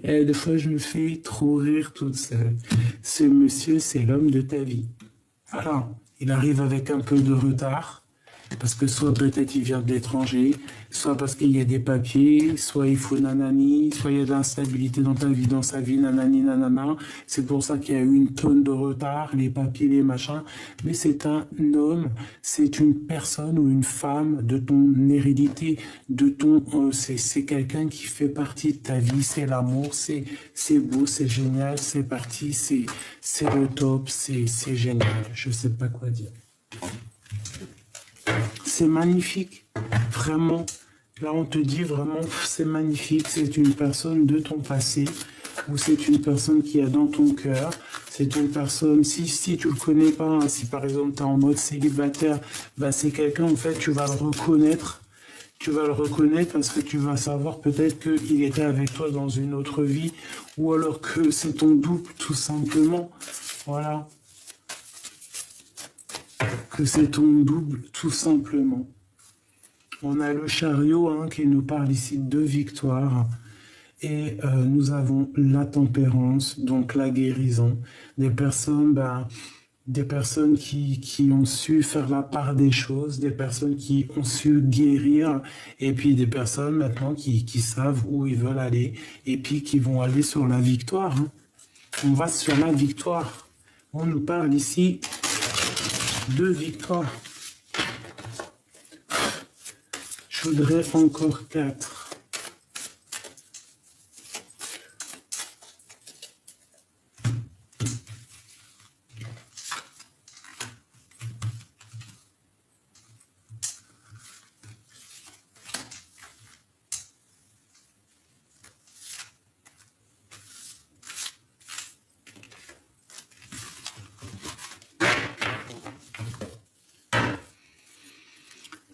Et des fois, je me fais trop rire toute seule. Ce monsieur, c'est l'homme de ta vie. Alors, il arrive avec un peu de retard, parce que soit peut-être il vient de l'étranger, soit parce qu'il y a des papiers, soit il faut nanani, soit il y a de l'instabilité dans ta vie, dans sa vie, nanani, nanana. C'est pour ça qu'il y a eu une tonne de retard, les papiers, les machins. Mais c'est un homme, c'est une personne ou une femme de ton hérédité, de ton, c'est quelqu'un qui fait partie de ta vie, c'est l'amour, c'est beau, c'est génial, c'est parti, c'est le top, c'est génial. Je sais pas quoi dire. C'est magnifique, vraiment. Là, on te dit vraiment, c'est magnifique. C'est une personne de ton passé, ou c'est une personne qui est dans ton cœur. C'est une personne, si tu le connais pas, hein, si par exemple tu es en mode célibataire, bah, c'est quelqu'un, en fait, tu vas le reconnaître. Tu vas le reconnaître parce que tu vas savoir peut-être qu'il était avec toi dans une autre vie, ou alors que c'est ton double, tout simplement. Voilà. Que c'est ton double, tout simplement. On a le chariot hein, qui nous parle ici de victoire. Et nous avons la tempérance, donc la guérison. Des personnes qui ont su faire la part des choses, des personnes qui ont su guérir, et puis des personnes maintenant qui savent où ils veulent aller, et puis qui vont aller sur la victoire. Hein. On va sur la victoire. On nous parle ici de victoire. Je voudrais encore 4.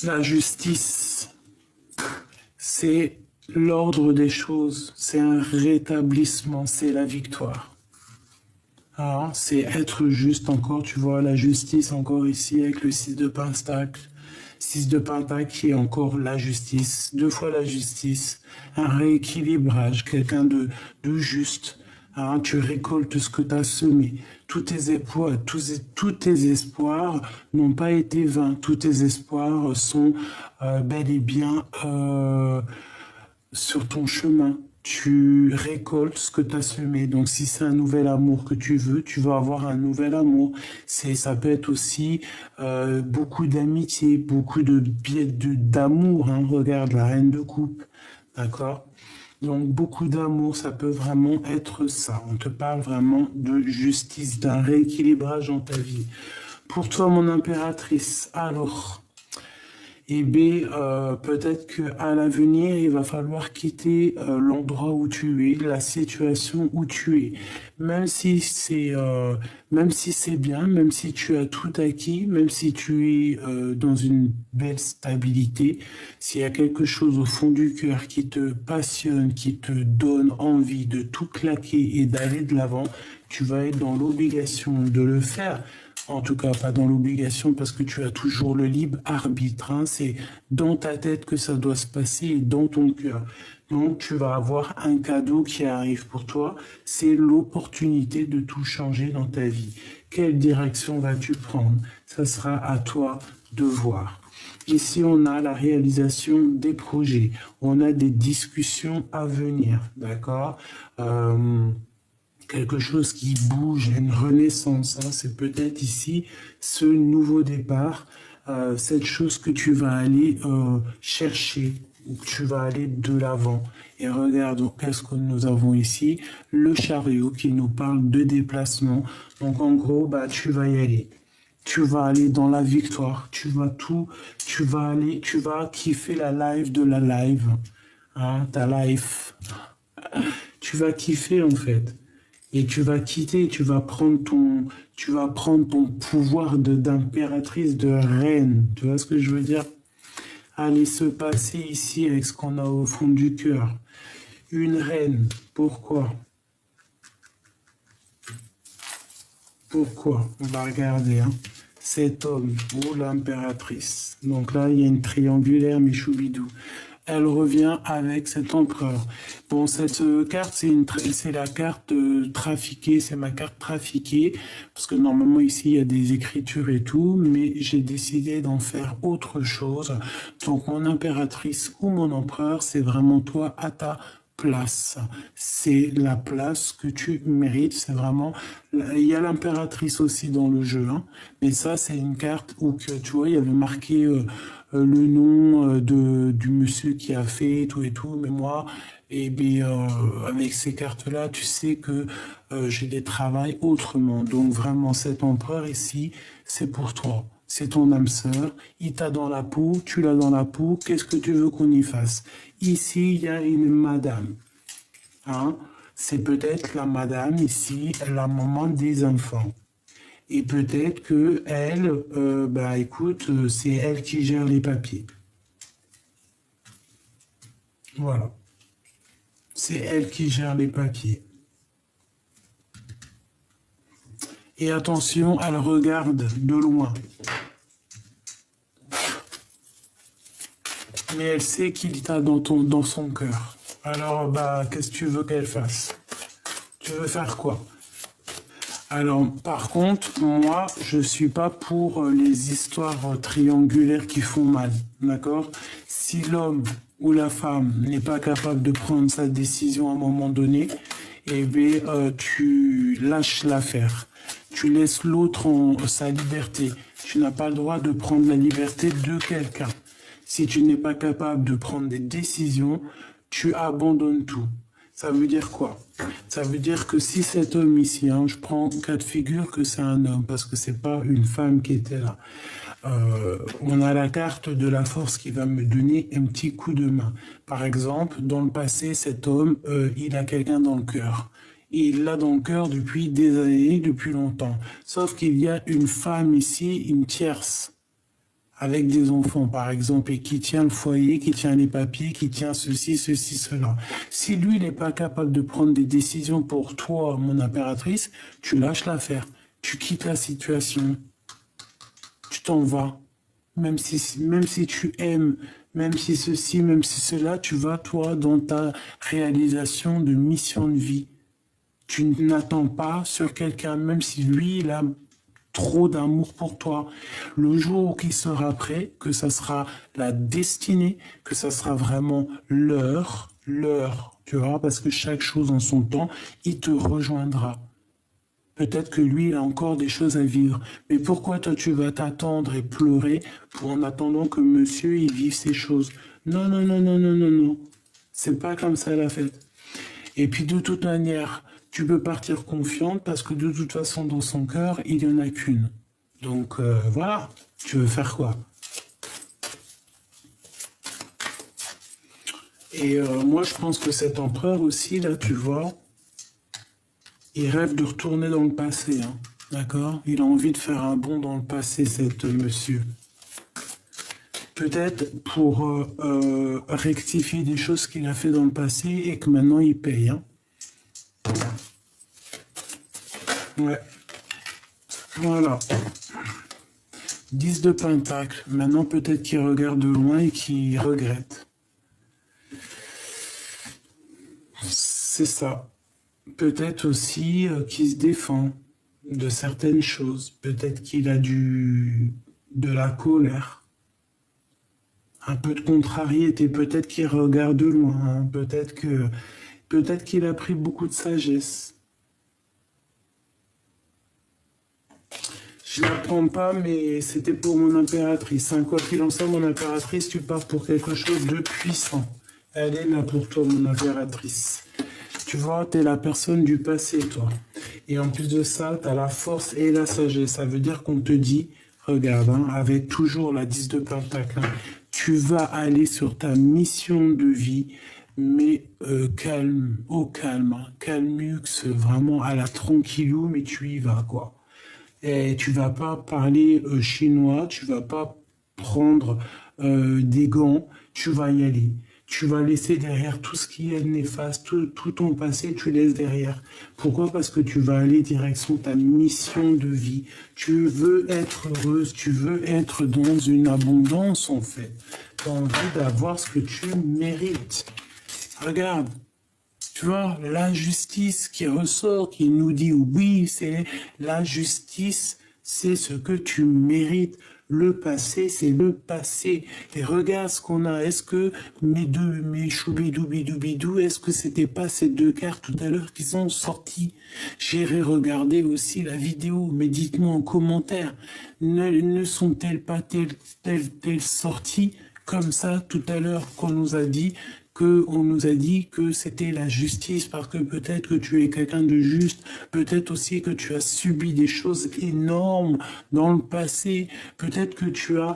La justice, c'est l'ordre des choses, c'est un rétablissement, c'est la victoire. Ah, c'est être juste encore, tu vois, la justice encore ici avec le 6 de pentacle. 6 de pentacle qui est encore la justice, 2 fois la justice, un rééquilibrage, quelqu'un de juste. Hein, tu récoltes ce que tu as semé. Tous tes espoirs n'ont pas été vains. Tous tes espoirs sont bel et bien sur ton chemin. tu récoltes ce que tu as semé. Donc, si c'est un nouvel amour que tu veux, tu vas avoir un nouvel amour. Ça peut être aussi beaucoup d'amitié, beaucoup d'amour. Hein. Regarde la reine de coupe, d'accord? Donc, beaucoup d'amour, ça peut vraiment être ça. On te parle vraiment de justice, d'un rééquilibrage dans ta vie. Pour toi, mon impératrice, alors... Eh bien, peut-être qu'à l'avenir, il va falloir quitter l'endroit où tu es, la situation où tu es. Même si même si c'est bien, même si tu as tout acquis, même si tu es dans une belle stabilité, s'il y a quelque chose au fond du cœur qui te passionne, qui te donne envie de tout claquer et d'aller de l'avant, tu vas être dans l'obligation de le faire. En tout cas, pas dans l'obligation parce que tu as toujours le libre arbitre. Hein. C'est dans ta tête que ça doit se passer et dans ton cœur. Donc, tu vas avoir un cadeau qui arrive pour toi. C'est l'opportunité de tout changer dans ta vie. Quelle direction vas-tu prendre? Ça sera à toi de voir. Ici, on a la réalisation des projets. On a des discussions à venir. D'accord? Quelque chose qui bouge, une renaissance. Hein. C'est peut-être ici ce nouveau départ, cette chose que tu vas aller chercher, que tu vas aller de l'avant. Et regarde, qu'est-ce que nous avons ici? Le chariot qui nous parle de déplacement. Donc en gros, bah, tu vas y aller. Tu vas aller dans la victoire. Tu vas kiffer la live de la live. Hein, ta life. Tu vas kiffer en fait. Et tu vas quitter, tu vas prendre ton pouvoir d'impératrice, de reine. Tu vois ce que je veux dire? Allez se passer ici avec ce qu'on a au fond du cœur. Une reine. Pourquoi? Pourquoi? On va regarder. Hein. Cet homme ou l'impératrice. Donc là, il y a une triangulaire Michoubidou. Elle revient avec cet empereur. Bon, cette carte, c'est la carte trafiquée, c'est ma carte trafiquée, parce que normalement ici, il y a des écritures et tout, mais j'ai décidé d'en faire autre chose. Donc, mon impératrice ou mon empereur, c'est vraiment toi à ta place. C'est la place que tu mérites. C'est vraiment... Il y a l'impératrice aussi dans le jeu, hein, mais ça, c'est une carte où, tu vois, il y avait marqué... le nom du monsieur qui a fait tout et tout, mais moi, et bien, avec ces cartes-là, tu sais que j'ai des travails autrement. Donc vraiment, cet empereur ici, c'est pour toi. C'est ton âme sœur, il t'a dans la peau, tu l'as dans la peau, qu'est-ce que tu veux qu'on y fasse? Ici, il y a une madame. Hein? C'est peut-être la madame ici, la maman des enfants. Et peut-être que elle, bah écoute, c'est elle qui gère les papiers. Voilà. C'est elle qui gère les papiers. Et attention, elle regarde de loin. Mais elle sait qu'il t'a dans son cœur. Alors, bah, qu'est-ce que tu veux qu'elle fasse? Tu veux faire quoi? Alors, par contre, moi, je suis pas pour les histoires triangulaires qui font mal, d'accord? Si l'homme ou la femme n'est pas capable de prendre sa décision à un moment donné, eh bien, tu lâches l'affaire. Tu laisses l'autre en sa liberté. Tu n'as pas le droit de prendre la liberté de quelqu'un. Si tu n'es pas capable de prendre des décisions, tu abandonnes tout. Ça veut dire quoi? Ça veut dire que si cet homme ici, hein, je prends cas de figure que c'est un homme, parce que c'est pas une femme qui était là. On a la carte de la force qui va me donner un petit coup de main. Par exemple, dans le passé, cet homme, il a quelqu'un dans le cœur. Il l'a dans le cœur depuis des années, depuis longtemps. Sauf qu'il y a une femme ici, une tierce, avec des enfants, par exemple, et qui tient le foyer, qui tient les papiers, qui tient ceci, cela. Si lui, n'est pas capable de prendre des décisions pour toi, mon impératrice, tu lâches l'affaire. Tu quittes la situation. Tu t'en vas. Même si tu aimes, même si ceci, même si cela, tu vas, toi, dans ta réalisation de mission de vie. Tu n'attends pas sur quelqu'un, même si lui, il a trop d'amour pour toi. Le jour qui sera prêt, que ça sera la destinée, que ça sera vraiment l'heure, l'heure, tu vois, parce que chaque chose en son temps, il te rejoindra. Peut-être que lui, il a encore des choses à vivre. Mais pourquoi toi, tu vas t'attendre et pleurer pour en attendant que monsieur, il vive ces choses? Non, non, non, non, non, non, non. C'est pas comme ça la fête. Et puis de toute manière, tu peux partir confiante parce que de toute façon, dans son cœur, il n'y en a qu'une. Donc voilà, tu veux faire quoi? Et moi, je pense que cet empereur aussi, là, tu vois, il rêve de retourner dans le passé, hein, d'accord? Il a envie de faire un bond dans le passé, cet monsieur. Peut-être pour rectifier des choses qu'il a fait dans le passé et que maintenant il paye, hein. Ouais, voilà. 10 de pentacle. Maintenant, peut-être qu'il regarde de loin et qu'il regrette. C'est ça. Peut-être aussi qu'il se défend de certaines choses. Peut-être qu'il a de la colère. Un peu de contrariété. Peut-être qu'il regarde de loin. Hein. Peut-être qu'il a pris beaucoup de sagesse. Je ne la prends pas, mais c'était pour mon impératrice. Hein. Quoi qu'il en soit, mon impératrice, tu pars pour quelque chose de puissant. Elle est là pour toi, mon impératrice. Tu vois, tu es la personne du passé, toi. Et en plus de ça, tu as la force et la sagesse. Ça veut dire qu'on te dit, regarde, hein, avec toujours la 10 de pentacle, hein, tu vas aller sur ta mission de vie, mais calme, au calme, hein, calmux, vraiment à la tranquillou, mais tu y vas, quoi. Et tu vas pas parler chinois, tu vas pas prendre des gants, tu vas y aller. Tu vas laisser derrière tout ce qui est néfaste, tout ton passé, tu laisses derrière. Pourquoi? Parce que tu vas aller direction ta mission de vie. Tu veux être heureuse, tu veux être dans une abondance en fait. Tu as envie d'avoir ce que tu mérites. Regarde, tu vois, la justice qui ressort, qui nous dit oui, c'est la justice, c'est ce que tu mérites. Le passé, c'est le passé. Et regarde ce qu'on a. Est-ce que mes choubidoubidou, est-ce que c'était pas ces deux cartes tout à l'heure qui sont sorties? J'irai regarder aussi la vidéo, mais dites-moi en commentaire. Ne sont-elles pas telles sorties comme ça tout à l'heure qu'on nous a dit on nous a dit que c'était la justice parce que peut-être que tu es quelqu'un de juste, peut-être aussi que tu as subi des choses énormes dans le passé, peut-être que tu as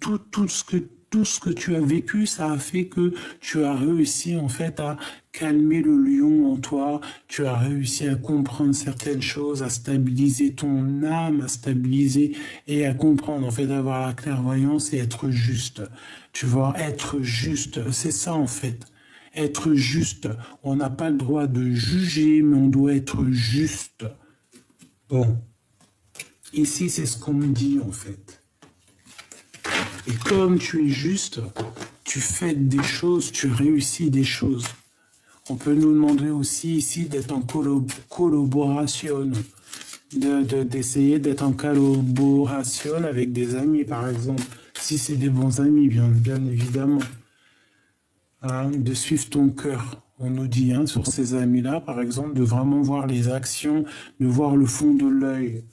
tout ce que tu as vécu, ça a fait que tu as réussi en fait à calmer le lion en toi, tu as réussi à comprendre certaines choses, à stabiliser ton âme, à stabiliser et à comprendre en fait, avoir la clairvoyance et être juste. Tu vois, être juste, c'est ça en fait. Être juste, on n'a pas le droit de juger, mais on doit être juste. Bon, ici c'est ce qu'on me dit en fait. Et comme tu es juste, tu fais des choses, tu réussis des choses. On peut nous demander aussi ici d'être en collaboration, d'essayer d'être en collaboration avec des amis, par exemple. Si c'est des bons amis, bien évidemment. Hein, de suivre ton cœur. On nous dit hein, sur ces amis-là, par exemple, de vraiment voir les actions, de voir le fond de l'œil.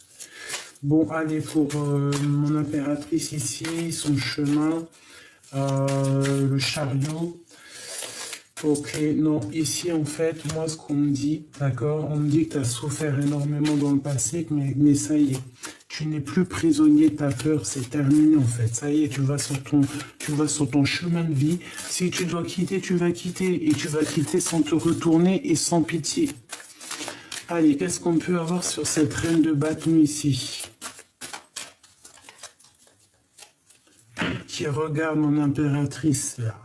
Bon, allez, pour mon impératrice ici, son chemin, le chariot. Ok, non, ici, en fait, moi, ce qu'on me dit, d'accord, on me dit que tu as souffert énormément dans le passé, mais ça y est, tu n'es plus prisonnier de ta peur, c'est terminé, en fait. Ça y est, tu vas sur ton chemin de vie. Si tu dois quitter, tu vas quitter, et tu vas quitter sans te retourner et sans pitié. Allez, qu'est-ce qu'on peut avoir sur cette reine de bâton ici? Qui regarde mon impératrice là.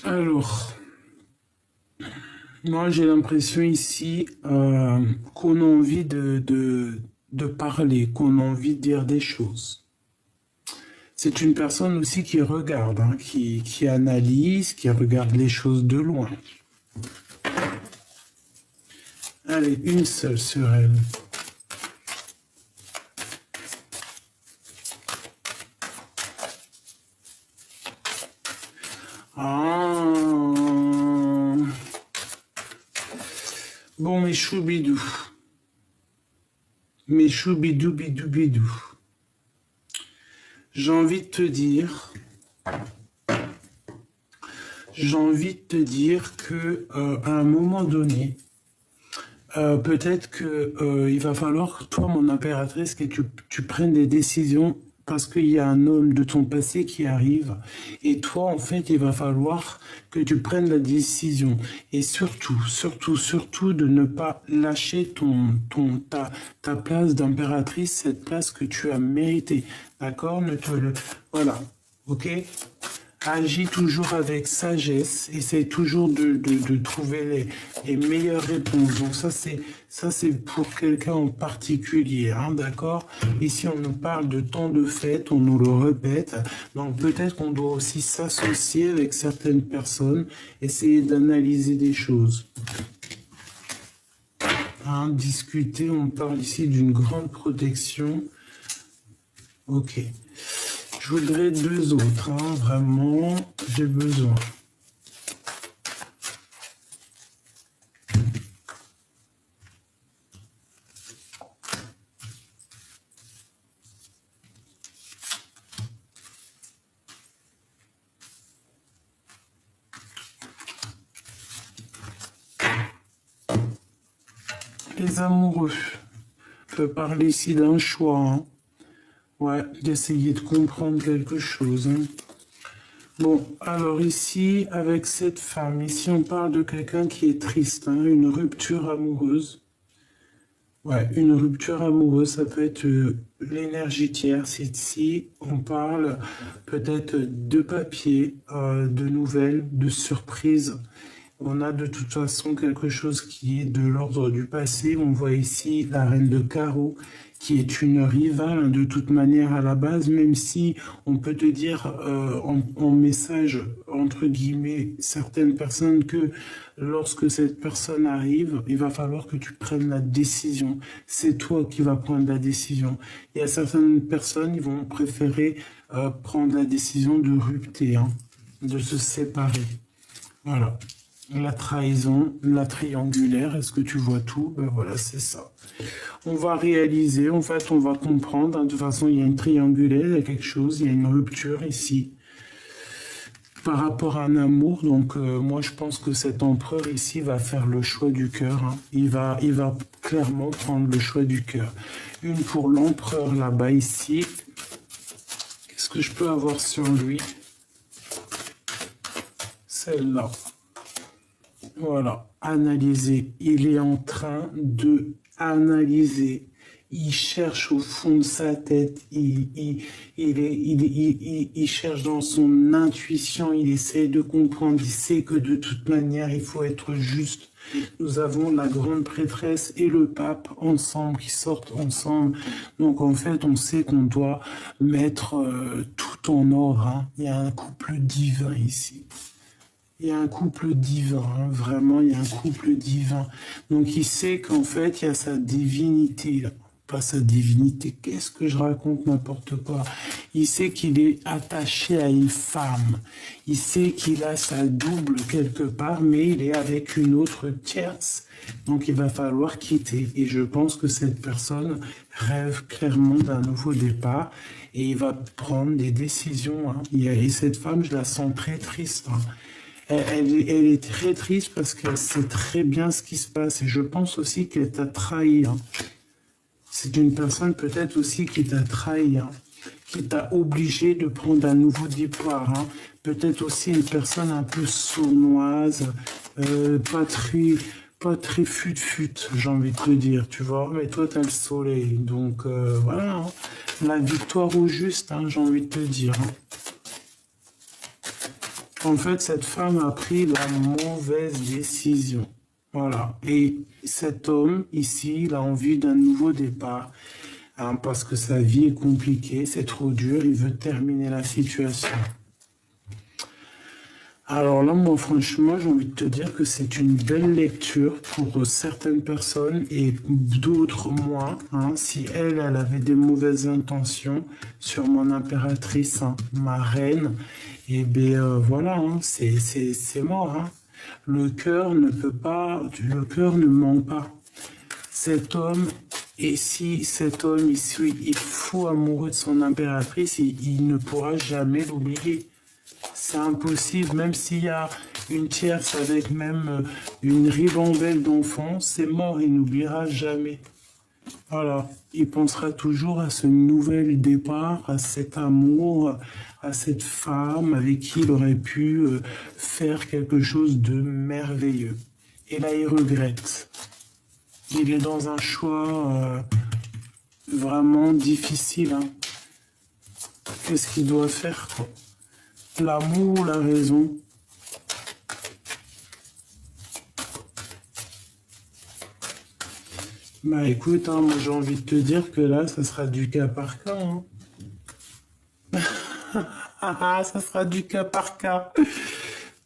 Alors, moi j'ai l'impression ici qu'on a envie de parler, qu'on a envie de dire des choses. C'est une personne aussi qui regarde, hein, qui analyse, qui regarde les choses de loin. Allez, une seule sur elle. Ah. Bon, mes choubidous. Mes choubidou bidou bidou. J'ai envie de te dire que à un moment donné, peut-être que il va falloir, toi, mon impératrice, que tu prennes des décisions parce qu'il y a un homme de ton passé qui arrive. Et toi, en fait, il va falloir que tu prennes la décision. Et surtout, de ne pas lâcher ta place d'impératrice, cette place que tu as méritée. D'accord? Voilà. Ok? Agis toujours avec sagesse, essaie toujours de trouver les meilleures réponses. Donc ça c'est pour quelqu'un en particulier, hein, d'accord? Ici on nous parle de temps de fête, on nous le répète. Donc peut-être qu'on doit aussi s'associer avec certaines personnes, essayer d'analyser des choses. Hein, discuter, on parle ici d'une grande protection. Ok. Je voudrais deux autres, hein, vraiment, j'ai besoin. Les amoureux, on peut parler ici d'un choix, hein. Ouais, d'essayer de comprendre quelque chose. Hein. Bon, alors ici, avec cette femme, ici on parle de quelqu'un qui est triste, hein, une rupture amoureuse. Ouais, une rupture amoureuse, ça peut être l'énergie tierce. Ici, on parle peut-être de papier, de nouvelles, de surprises. On a de toute façon quelque chose qui est de l'ordre du passé. On voit ici la reine de carreau qui est une rivale de toute manière à la base, même si on peut te dire en message, entre guillemets, certaines personnes que lorsque cette personne arrive, il va falloir que tu prennes la décision. C'est toi qui vas prendre la décision. Il y a certaines personnes qui vont préférer prendre la décision de rupter, hein, de se séparer. Voilà. La trahison, la triangulaire, est-ce que tu vois tout? Ben voilà, c'est ça. On va réaliser, en fait, on va comprendre. Hein, de toute façon, il y a une triangulaire, il y a quelque chose, il y a une rupture ici. Par rapport à un amour, donc moi je pense que cet empereur ici va faire le choix du cœur. Hein. Il va clairement prendre le choix du cœur. Une pour l'empereur là-bas ici. Qu'est-ce que je peux avoir sur lui? Celle-là. Voilà, analyser. Il est en train de analyser. Il cherche au fond de sa tête. Il cherche dans son intuition. Il essaie de comprendre. Il sait que de toute manière, il faut être juste. Nous avons la grande prêtresse et le pape ensemble, qui sortent ensemble. Donc en fait, on sait qu'on doit mettre tout en ordre. Hein. Il y a un couple divin ici. Il y a un couple divin, hein, vraiment, il y a un couple divin. Donc il sait qu'en fait, il y a sa divinité, là. Pas sa divinité, qu'est-ce que je raconte, n'importe quoi. Il sait qu'il est attaché à une femme. Il sait qu'il a sa double quelque part, mais il est avec une autre tierce. Donc il va falloir quitter. Et je pense que cette personne rêve clairement d'un nouveau départ. Et il va prendre des décisions. Hein. Et cette femme, je la sens très triste. Hein. Elle est très triste parce qu'elle sait très bien ce qui se passe. Et je pense aussi qu'elle t'a trahi. Hein. C'est une personne peut-être aussi qui t'a trahi, hein, qui t'a obligé de prendre un nouveau départ. Hein. Peut-être aussi une personne un peu sournoise, pas très fut-fut, j'ai envie de te dire, tu vois. Mais toi, t'as le soleil. Donc voilà, hein. La victoire au juste, hein, j'ai envie de te dire. Hein. En fait, cette femme a pris la mauvaise décision. Voilà. Et cet homme, ici, il a envie d'un nouveau départ. hein, parce que sa vie est compliquée, c'est trop dur, il veut terminer la situation. Alors là, moi, franchement, j'ai envie de te dire que c'est une belle lecture pour certaines personnes et d'autres moins. Hein. Si elle avait des mauvaises intentions sur mon impératrice, hein, ma reine, et bien voilà, hein, c'est mort. Hein. Le cœur ne peut pas, le cœur ne ment pas. Cet homme, et si cet homme il est fou amoureux de son impératrice, il ne pourra jamais l'oublier. C'est impossible, même s'il y a une tierce avec même une ribambelle d'enfants, c'est mort, il n'oubliera jamais. Voilà, il pensera toujours à ce nouvel départ, à cet amour, à cette femme avec qui il aurait pu faire quelque chose de merveilleux. Et là, il regrette. Il est dans un choix vraiment difficile. Hein. Qu'est-ce qu'il doit faire, quoi? L'amour ou la raison? Bah écoute, hein, moi j'ai envie de te dire que là, ça sera du cas par cas. Hein. Ça sera du cas par cas.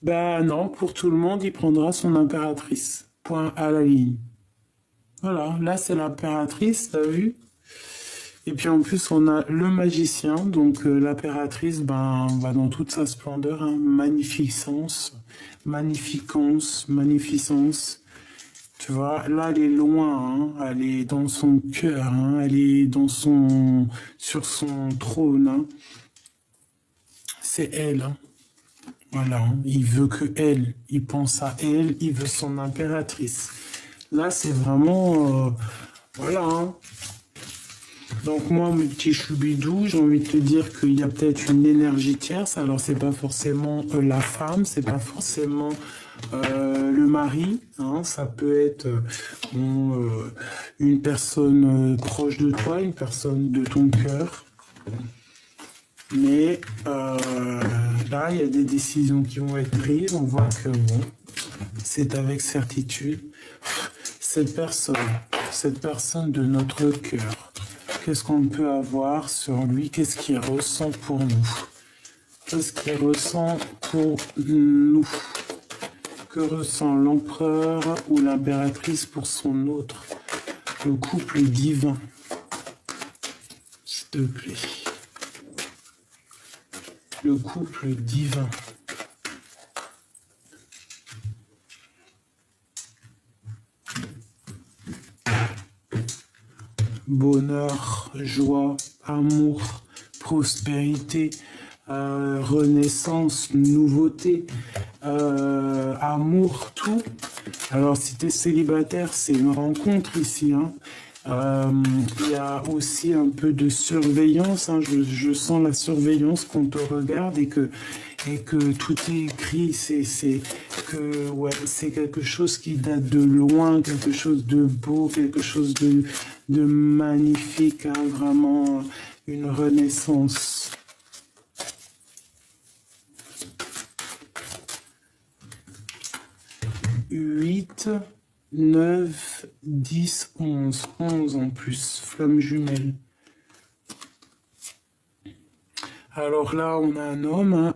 Bah non, pour tout le monde, il prendra son impératrice. Point à la ligne. Voilà, là c'est l'impératrice, t'as vu? Et puis en plus, on a le magicien, donc l'impératrice, ben, va dans toute sa splendeur, hein, magnificence, magnificence, magnificence. Tu vois, là, elle est loin, hein, elle est dans son cœur, hein, elle est sur son trône. Hein. C'est elle. Hein. Voilà, hein, il veut que elle, il pense à elle, il veut son impératrice. Là, c'est vraiment, voilà. Hein. Donc moi, mon petit choubidou, j'ai envie de te dire qu'il y a peut-être une énergie tierce. Alors c'est pas forcément la femme, c'est pas forcément le mari. Hein, ça peut être une personne proche de toi, une personne de ton cœur. Mais là, il y a des décisions qui vont être prises. On voit que bon, c'est avec certitude. Cette personne de notre cœur. Qu'est-ce qu'on peut avoir sur lui? Qu'est-ce qu'il ressent pour nous? Qu'est-ce qu'il ressent pour nous? Que ressent l'empereur ou l'impératrice pour son autre? Le couple divin. S'il te plaît. Le couple divin. Bonheur, joie, amour, prospérité, renaissance, nouveauté, amour, tout. Alors si tu es célibataire, c'est une rencontre ici. Hein. Il y a aussi un peu de surveillance. Hein. Je sens la surveillance qu'on te regarde et que tout est écrit. C'est quelque chose qui date de loin, quelque chose de beau, quelque chose de magnifique, hein, vraiment une renaissance. Huit, 9, 10, 11. 11 en plus, flamme jumelle. Alors là, on a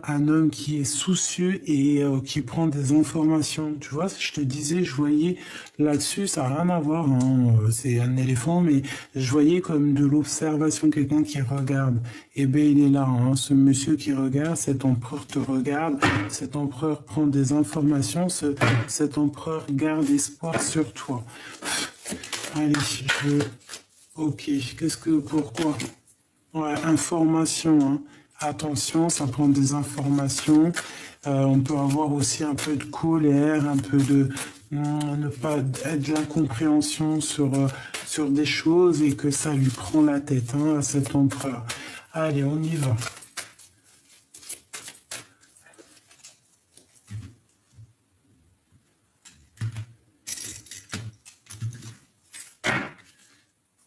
un homme qui est soucieux et qui prend des informations. Tu vois, je te disais, je voyais là-dessus, ça n'a rien à voir. Hein, c'est un éléphant, mais je voyais comme de l'observation, quelqu'un qui regarde. Eh bien, il est là, hein, ce monsieur qui regarde, cet empereur te regarde, cet empereur prend des informations, cet empereur garde espoir sur toi. Allez, Ok, pourquoi? Ouais, information, hein. Attention, ça prend des informations. On peut avoir aussi un peu de colère, un peu de ne pas être de l'incompréhension sur des choses et que ça lui prend la tête, hein, à cet empereur. Allez, on y va.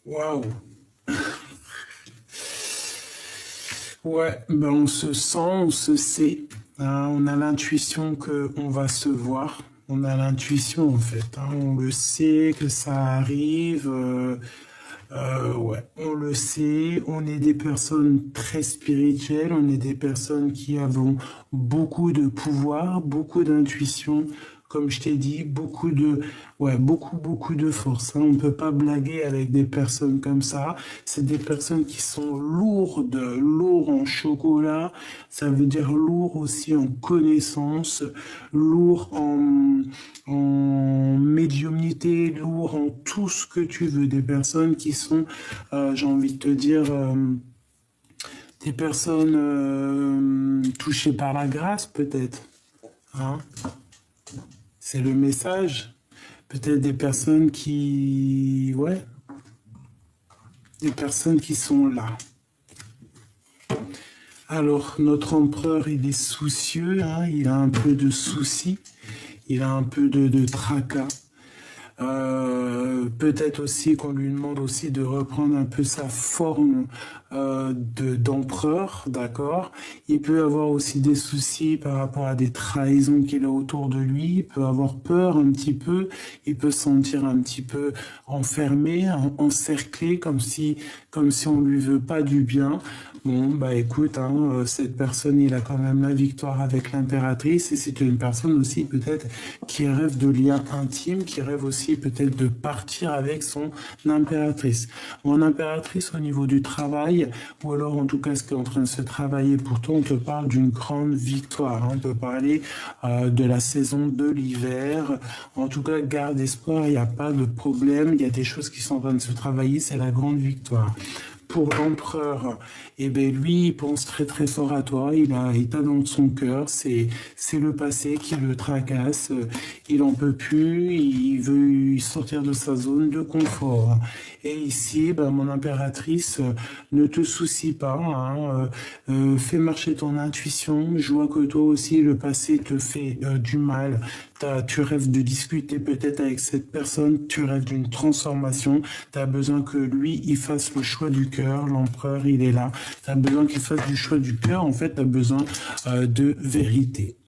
Waouh! Ouais, ben on se sent, on se sait, hein, on a l'intuition qu'on va se voir, on a l'intuition en fait, hein, on le sait que ça arrive, Ouais, on le sait, on est des personnes très spirituelles, on est des personnes qui avons beaucoup de pouvoir, beaucoup d'intuition, comme je t'ai dit, ouais, beaucoup de force, hein. On peut pas blaguer avec des personnes comme ça. C'est des personnes qui sont lourdes en chocolat. Ça veut dire lourd aussi en connaissances, lourd en médiumnité, lourd en tout ce que tu veux. Des personnes qui sont, j'ai envie de te dire, des personnes touchées par la grâce, peut-être. Hein. C'est le message. Peut-être des personnes qui, ouais, des personnes qui sont là. Alors, notre empereur, il est soucieux, hein, il a un peu de soucis, il a un peu de tracas. Peut-être aussi qu'on lui demande aussi de reprendre un peu sa forme d'empereur, d'accord? Il peut avoir aussi des soucis par rapport à des trahisons qu'il a autour de lui, il peut avoir peur un petit peu, il peut se sentir un petit peu enfermé, encerclé, comme si on lui veut pas du bien. Bon, bah écoute, hein, cette personne, il a quand même la victoire avec l'impératrice et c'est une personne aussi peut-être qui rêve de liens intimes, qui rêve aussi peut-être de partir avec son impératrice. Mon impératrice au niveau du travail, ou alors en tout cas ce qui est en train de se travailler pour toi, on te parle d'une grande victoire, hein. On peut parler de la saison de l'hiver. En tout cas, garde espoir, il n'y a pas de problème, il y a des choses qui sont en train de se travailler, c'est la grande victoire. Pour l'empereur, eh ben lui, il pense très très fort à toi. Il t'a dans son cœur. C'est le passé qui le tracasse. Il en peut plus. Il veut sortir de sa zone de confort. Et ici, ben, mon impératrice, ne te soucie pas, hein, fais marcher ton intuition. Je vois que toi aussi, le passé te fait du mal. Tu rêves de discuter peut-être avec cette personne, tu rêves d'une transformation, tu as besoin que lui, il fasse le choix du cœur, l'empereur, il est là, tu as besoin qu'il fasse du choix du cœur, en fait, tu as besoin de vérité.